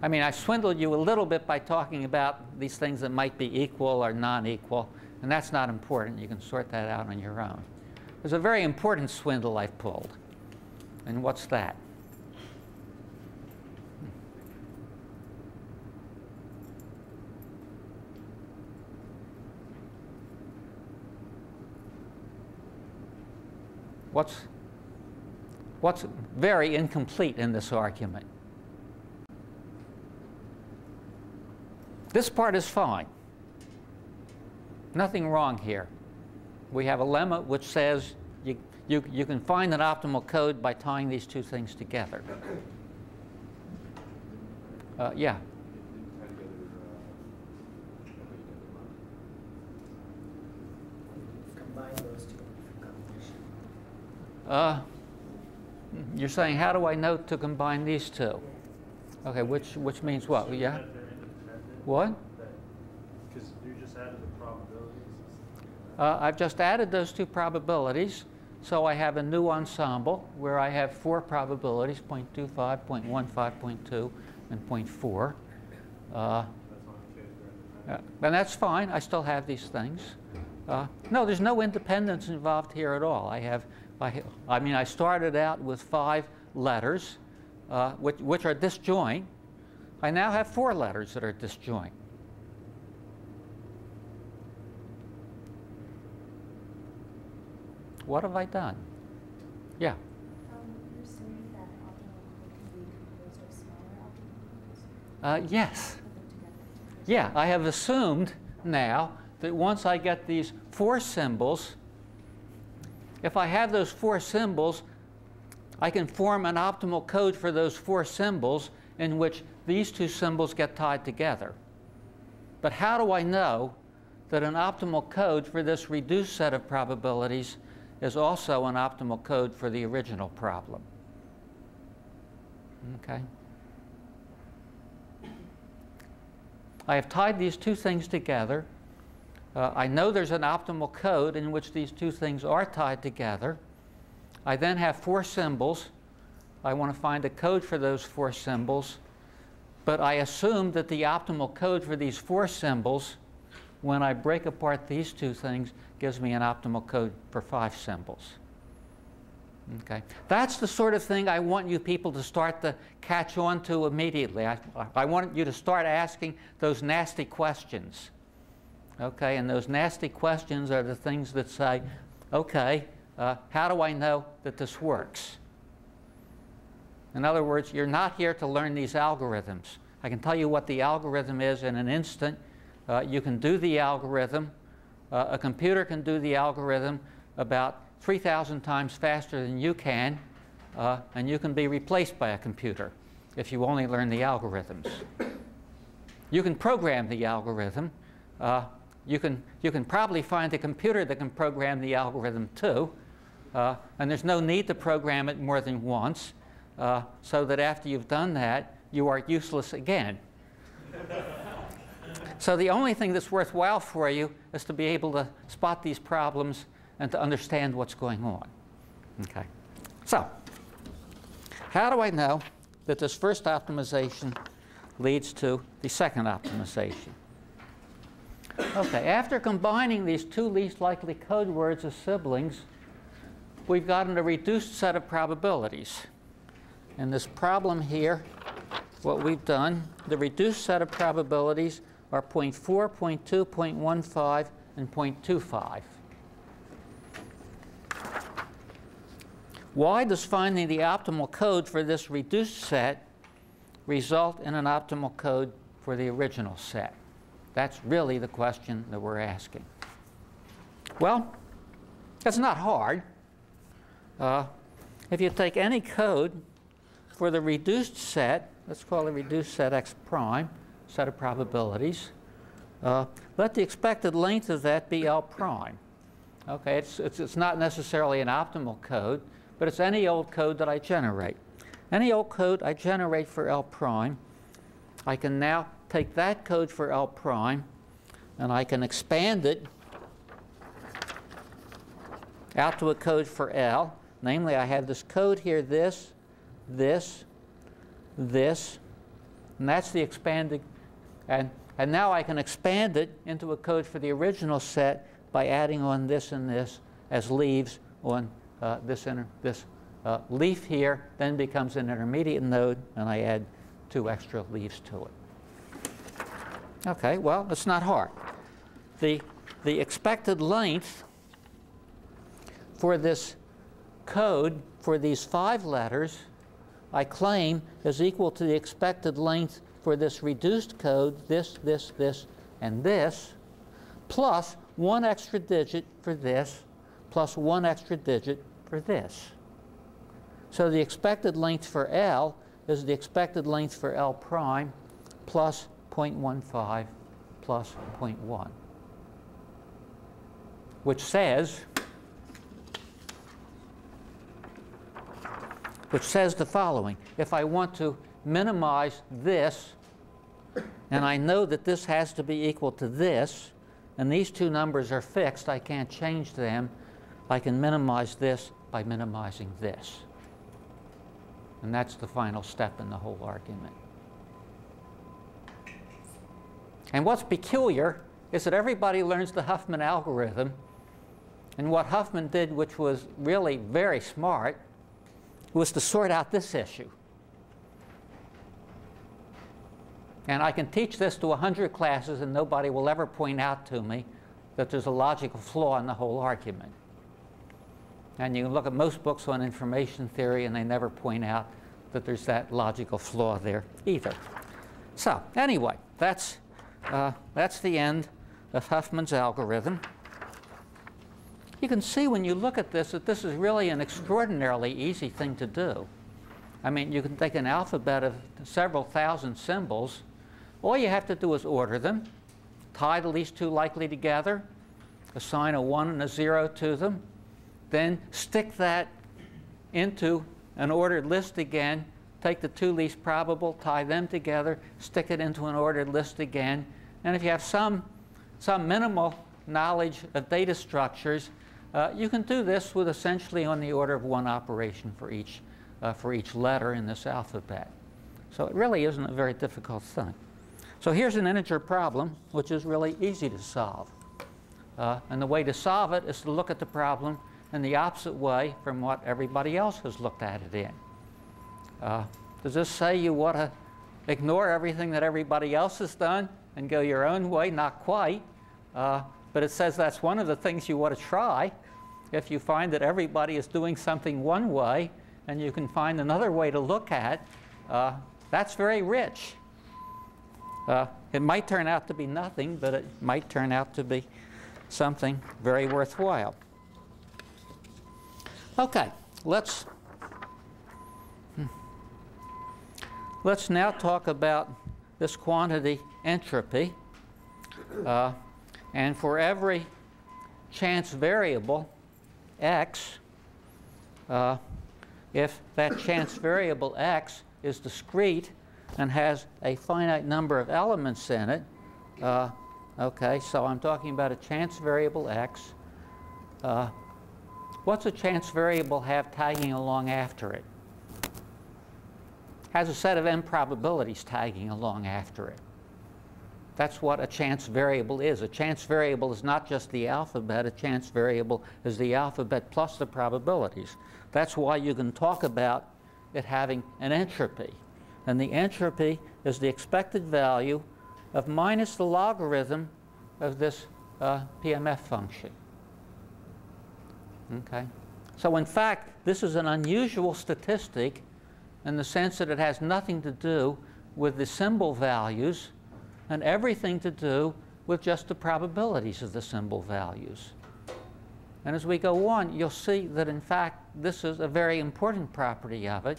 I mean, I swindled you a little bit by talking about these things that might be equal or non-equal, and that's not important. You can sort that out on your own. There's a very important swindle I've pulled. And what's that? What's very incomplete in this argument? This part is fine. Nothing wrong here. We have a lemma which says you can find an optimal code by tying these two things together. Yeah. Combine those two combinations. You're saying, how do I know to combine these two? OK, which means what? So Yeah. they're independent. What? Because you just added the probabilities. I've just added those two probabilities. So I have a new ensemble where I have 4 probabilities, 0.25, 0.15, 0.2, and 0.4. That's on the case they're independent. And that's fine. I still have these things. No, there's no independence involved here at all. I mean, I started out with 5 letters, which are disjoint. I now have 4 letters that are disjoint. What have I done? Yeah. You're assuming that an optimal code can be composed of smaller optimal codes? Yes. Put them together. Yeah, I have assumed now that once I get these 4 symbols, if I have those 4 symbols, I can form an optimal code for those 4 symbols in which these 2 symbols get tied together. But how do I know that an optimal code for this reduced set of probabilities is also an optimal code for the original problem? Okay. I have tied these 2 things together. I know there's an optimal code in which these two things are tied together. I then have 4 symbols. I want to find a code for those 4 symbols. But I assume that the optimal code for these 4 symbols, when I break apart these two things, gives me an optimal code for 5 symbols. Okay. That's the sort of thing I want you people to start to catch on to immediately. I want you to start asking those nasty questions. Okay, and those nasty questions are the things that say, okay, how do I know that this works? In other words, you're not here to learn these algorithms. I can tell you what the algorithm is in an instant. You can do the algorithm. A computer can do the algorithm about 3,000 times faster than you can, and you can be replaced by a computer if you only learn the algorithms. You can program the algorithm. You can probably find a computer that can program the algorithm too, and there's no need to program it more than once, so that after you've done that, you are useless again. So the only thing that's worthwhile for you is to be able to spot these problems and to understand what's going on. Okay. So how do I know that this first optimization leads to the second optimization? Okay, after combining these 2 least likely code words as siblings, we've gotten a reduced set of probabilities. In this problem here, what we've done, the reduced set of probabilities are 0.4, 0.2, 0.15, and 0.25. Why does finding the optimal code for this reduced set result in an optimal code for the original set? That's really the question that we're asking. Well, it's not hard. If you take any code for the reduced set, let's call it reduced set x prime, set of probabilities, let the expected length of that be L prime. Okay, it's not necessarily an optimal code, but it's any old code that I generate. Any old code I generate for L prime, I can now take that code for L prime, and I can expand it out to a code for L. Namely, I have this code here, this, this, this, and that's the expanded. And now I can expand it into a code for the original set by adding on this and this as leaves on this leaf here, then becomes an intermediate node, and I add 2 extra leaves to it. Okay, well, it's not hard. The expected length for this code for these 5 letters, I claim, is equal to the expected length for this reduced code, this, this, this, and this, plus 1 extra digit for this, plus 1 extra digit for this. So the expected length for L is the expected length for L prime plus 0.15 plus 0.1, which says the following. If I want to minimize this, and I know that this has to be equal to this, and these 2 numbers are fixed, I can't change them, I can minimize this by minimizing this. And that's the final step in the whole argument. And what's peculiar is that everybody learns the Huffman algorithm, and what Huffman did, which was really very smart, was to sort out this issue. And I can teach this to 100 classes, and nobody will ever point out to me that there's a logical flaw in the whole argument. And you can look at most books on information theory, and they never point out that there's that logical flaw there either. So anyway, that's the end of Huffman's algorithm. You can see when you look at this that this is really an extraordinarily easy thing to do. I mean, you can take an alphabet of several thousand symbols. All you have to do is order them, tie the least 2 likely together, assign a 1 and a 0 to them, then stick that into an ordered list again, take the 2 least probable, tie them together, stick it into an ordered list again, and if you have some minimal knowledge of data structures, you can do this with essentially on the order of one operation for each letter in this alphabet. So it really isn't a very difficult thing. So here's an integer problem, which is really easy to solve. And the way to solve it is to look at the problem in the opposite way from what everybody else has looked at it in. Does this say you want to ignore everything that everybody else has done and go your own way? Not quite. But it says that's one of the things you want to try. If you find that everybody is doing something one way and you can find another way to look at, that's very rich. It might turn out to be nothing, but it might turn out to be something very worthwhile. Okay, let's now talk about this quantity entropy. And for every chance variable x, if that chance variable x is discrete and has a finite number of elements in it, okay, so I'm talking about a chance variable x. What's a chance variable have tagging along after it? Has a set of n probabilities tagging along after it. That's what a chance variable is. A chance variable is not just the alphabet. A chance variable is the alphabet plus the probabilities. That's why you can talk about it having an entropy. And the entropy is the expected value of minus the logarithm of this PMF function. Okay? So in fact, this is an unusual statistic in the sense that it has nothing to do with the symbol values and everything to do with just the probabilities of the symbol values. And as we go on, you'll see that in fact this is a very important property of it,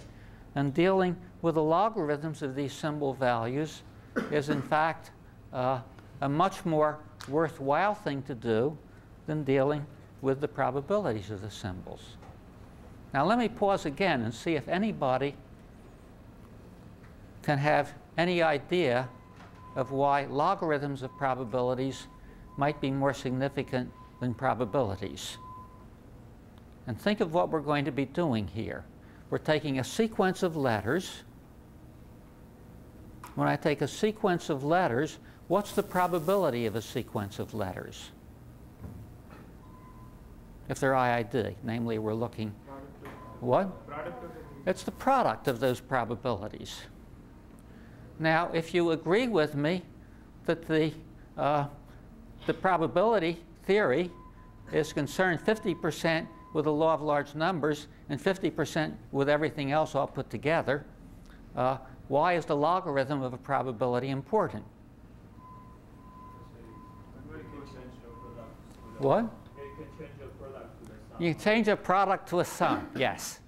and dealing with the logarithms of these symbol values is in fact a much more worthwhile thing to do than dealing with the probabilities of the symbols. Now let me pause again and see if anybody can have any idea of why logarithms of probabilities might be more significant than probabilities. And think of what we're going to be doing here. We're taking a sequence of letters. When I take a sequence of letters, what's the probability of a sequence of letters? If they're IID, namely we're looking, what? It's the product of those probabilities. Now, if you agree with me that the probability theory is concerned 50% with the law of large numbers and 50% with everything else all put together, why is the logarithm of a probability important? What? You change a product to a sum, yes.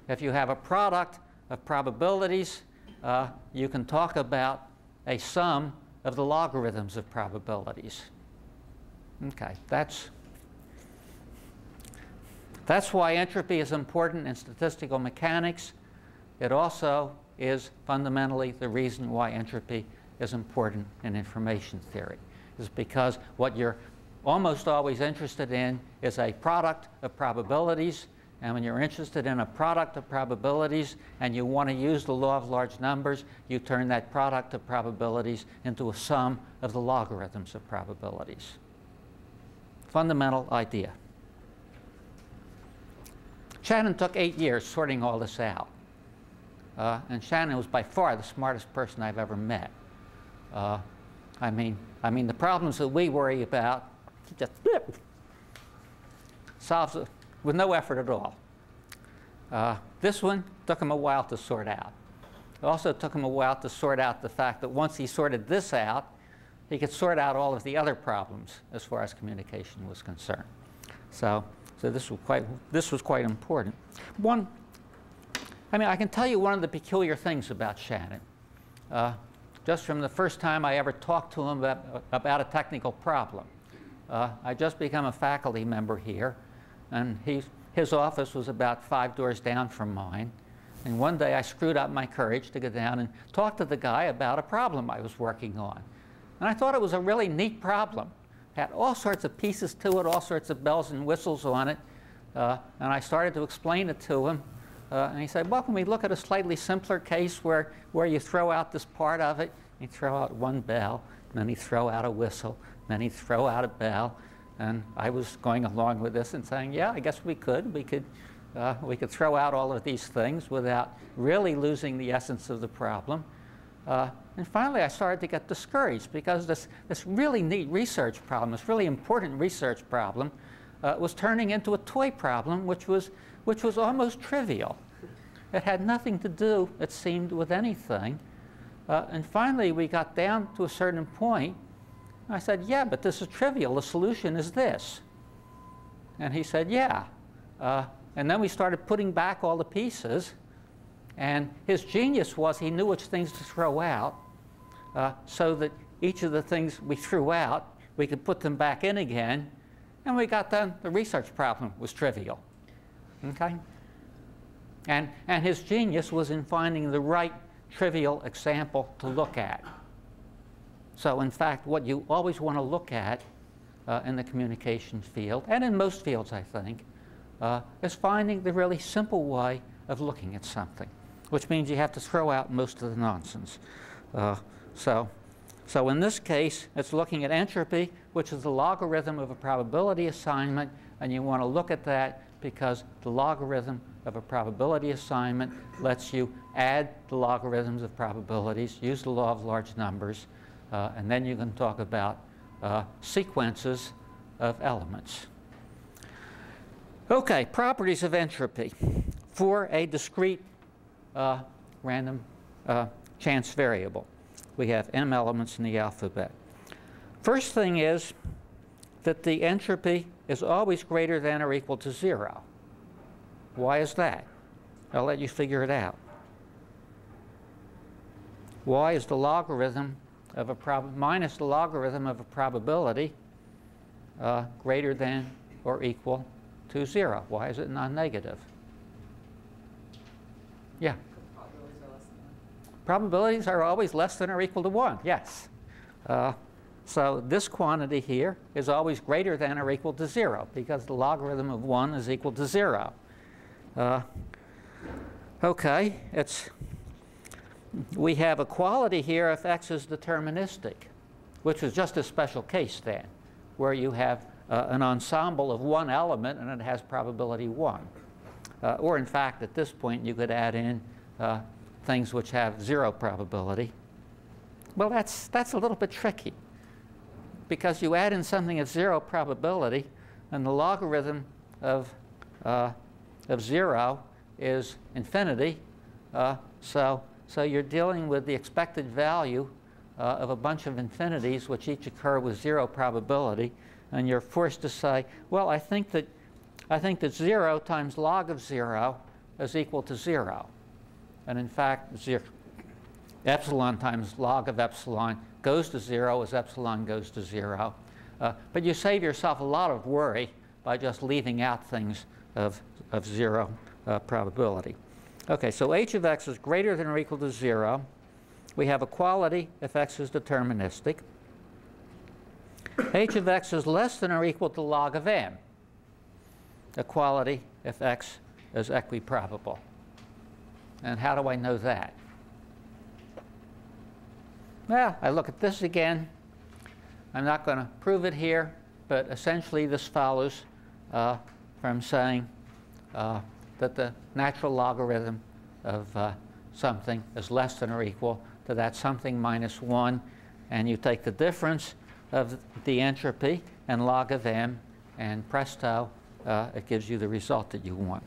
If you have a product of probabilities, you can talk about a sum of the logarithms of probabilities. Okay, that's why entropy is important in statistical mechanics. It also is fundamentally the reason why entropy is important in information theory. Is because what you're almost always interested in is a product of probabilities. And when you're interested in a product of probabilities and you want to use the law of large numbers, you turn that product of probabilities into a sum of the logarithms of probabilities. Fundamental idea. Shannon took 8 years sorting all this out. And Shannon was by far the smartest person I've ever met. I mean, the problems that we worry about, he just solves it with no effort at all. This one took him a while to sort out. It also took him a while to sort out the fact that once he sorted this out, he could sort out all of the other problems as far as communication was concerned. So this was quite important. I can tell you one of the peculiar things about Shannon. Just from the first time I ever talked to him about a technical problem. I just become a faculty member here, and his office was about 5 doors down from mine. And one day I screwed up my courage to go down and talk to the guy about a problem I was working on. And I thought it was a really neat problem. had all sorts of pieces to it, all sorts of bells and whistles on it. And I started to explain it to him. And he said, well, can we look at a slightly simpler case where you throw out this part of it? You throw out one bell, and then you throw out a whistle, and then you throw out a bell. And I was going along with this and saying, yeah, I guess we could. We could throw out all of these things without really losing the essence of the problem. And finally, I started to get discouraged because this really neat research problem, this really important research problem, was turning into a toy problem, which was almost trivial. It had nothing to do, it seemed, with anything. And finally, we got down to a certain point. I said, yeah, but this is trivial. The solution is this. And he said, yeah. And then we started putting back all the pieces. And his genius was he knew which things to throw out so that each of the things we threw out, we could put them back in again. And we got done. The research problem was trivial. Okay? And his genius was in finding the right trivial example to look at. So in fact, what you always want to look at in the communications field, and in most fields, I think, is finding the really simple way of looking at something, which means you have to throw out most of the nonsense. So in this case, it's looking at entropy, which is the logarithm of a probability assignment, and you want to look at that because the logarithm of a probability assignment lets you add the logarithms of probabilities, use the law of large numbers, and then you can talk about sequences of elements. Okay, properties of entropy for a discrete random chance variable. We have m elements in the alphabet. First thing is that the entropy is always greater than or equal to 0. Why is that? I'll let you figure it out. Y is the logarithm of a minus the logarithm of a probability greater than or equal to 0. Why is it non-negative? Yeah. Probabilities are always less than or equal to 1, yes. So this quantity here is always greater than or equal to 0 because the logarithm of 1 is equal to 0. Okay, we have equality here if x is deterministic, which is just a special case then, where you have an ensemble of one element and it has probability 1. Or in fact, at this point, you could add in things which have 0 probability. Well, that's a little bit tricky because you add in something at 0 probability and the logarithm of 0 is infinity. So you're dealing with the expected value of a bunch of infinities which each occur with 0 probability, and you're forced to say, well, I think that 0 times log of 0 is equal to 0. And in fact, epsilon times log of epsilon goes to 0 as epsilon goes to 0. But you save yourself a lot of worry by just leaving out things of 0 probability. Okay, so h of x is greater than or equal to 0. We have equality if x is deterministic. H of x is less than or equal to log of m. Equality if x is equiprobable. And how do I know that? Well, I look at this again. I'm not going to prove it here, but essentially this follows from saying that the natural logarithm of something is less than or equal to that something minus 1, and you take the difference of the entropy and log of m, and presto, it gives you the result that you want.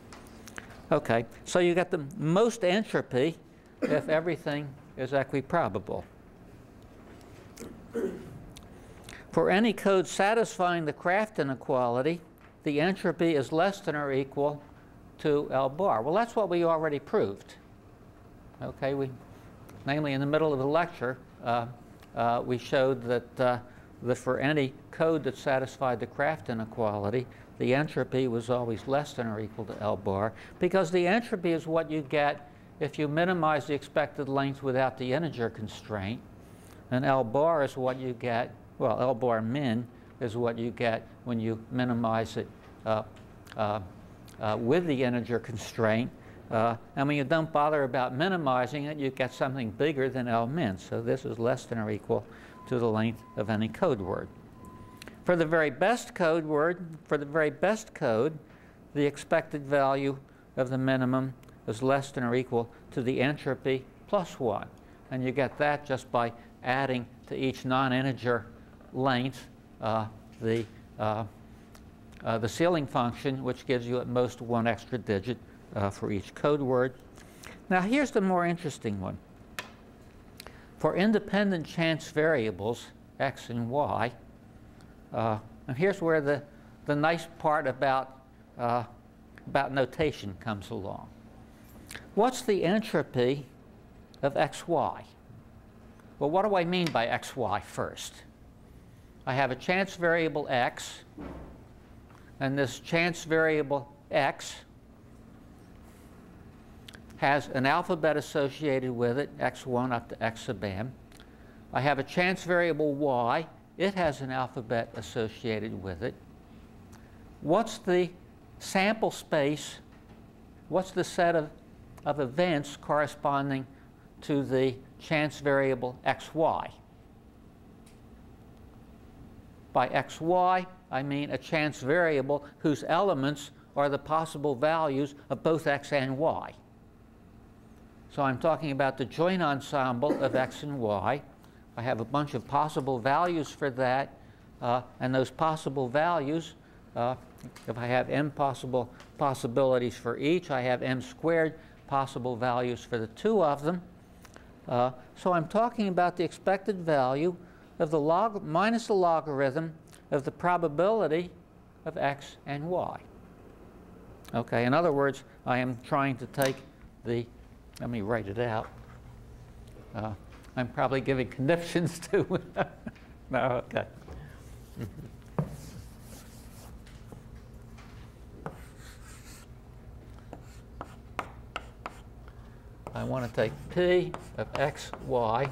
Okay, so you get the most entropy if everything is equiprobable. For any code satisfying the Kraft inequality, the entropy is less than or equal to L bar. Well, that's what we already proved. Okay, namely in the middle of the lecture, we showed that for any code that satisfied the Kraft inequality, the entropy was always less than or equal to L bar, because the entropy is what you get if you minimize the expected length without the integer constraint, and L bar is what you get, well, L bar min is what you get when you minimize it with the integer constraint. And when you don't bother about minimizing it, you get something bigger than L min. So this is less than or equal to the length of any code word. For the very best code word, for the very best code, the expected value of the minimum is less than or equal to the entropy plus 1. And you get that just by adding to each non-integer length the ceiling function, which gives you at most 1 extra digit for each code word. Now here's the more interesting one. For independent chance variables, x and y, and here's where the nice part about notation comes along. What's the entropy of xy? Well, what do I mean by xy first? I have a chance variable x, and this chance variable x has an alphabet associated with it, x1 up to x sub m. I have a chance variable y. It has an alphabet associated with it. What's the sample space? What's the set of events corresponding to the chance variable xy? By xy, I mean a chance variable whose elements are the possible values of both x and y. So I'm talking about the joint ensemble of x and y. I have a bunch of possible values for that, and those possible values, if I have m possible possibilities for each, I have m squared possible values for the two of them. So I'm talking about the expected value of the minus the logarithm of the probability of x and y. Okay, in other words, I am trying to take the, let me write it out. I'm probably giving conniptions to, no, okay. I want to take p of xy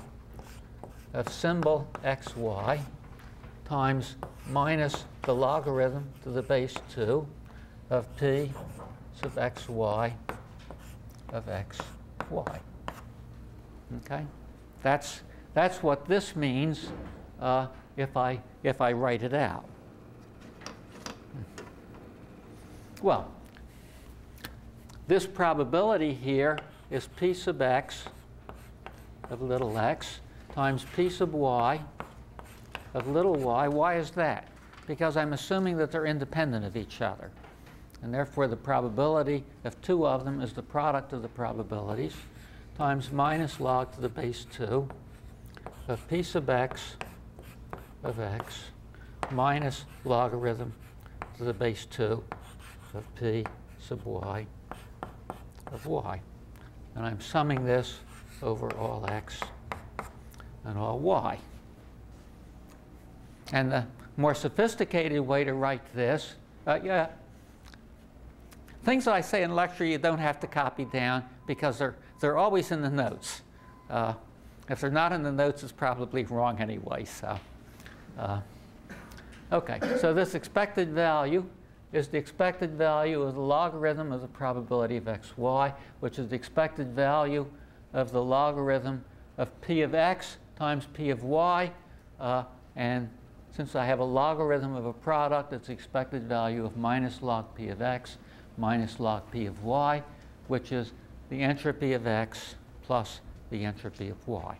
of symbol xy times minus the logarithm to the base 2 of p sub xy of xy. Okay? That's what this means if I write it out. Well, this probability here is p sub x of little x times p sub y of little y. Why is that? Because I'm assuming that they're independent of each other. And therefore, the probability of two of them is the product of the probabilities times minus log to the base 2 of p sub x of x minus logarithm to the base 2 of p sub y of y. And I'm summing this over all x and all y. And the more sophisticated way to write this, things that I say in lecture you don't have to copy down because they're always in the notes. If they're not in the notes, it's probably wrong anyway. So, okay, so this expected value is the expected value of the logarithm of the probability of xy, which is the expected value of the logarithm of p of x times p of y. And since I have a logarithm of a product, it's the expected value of minus log p of x minus log p of y, which is the entropy of x plus the entropy of y.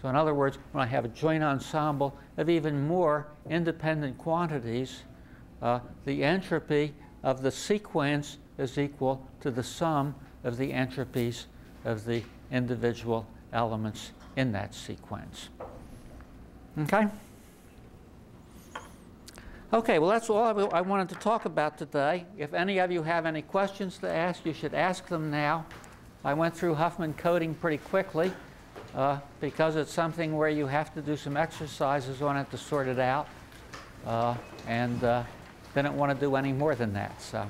So in other words, when I have a joint ensemble of even more independent quantities, the entropy of the sequence is equal to the sum of the entropies of the individual elements in that sequence. Okay? Okay, well, that's all I wanted to talk about today. If any of you have any questions to ask, you should ask them now. I went through Huffman coding pretty quickly because it's something where you have to do some exercises on it to sort it out. And didn't want to do any more than that. So.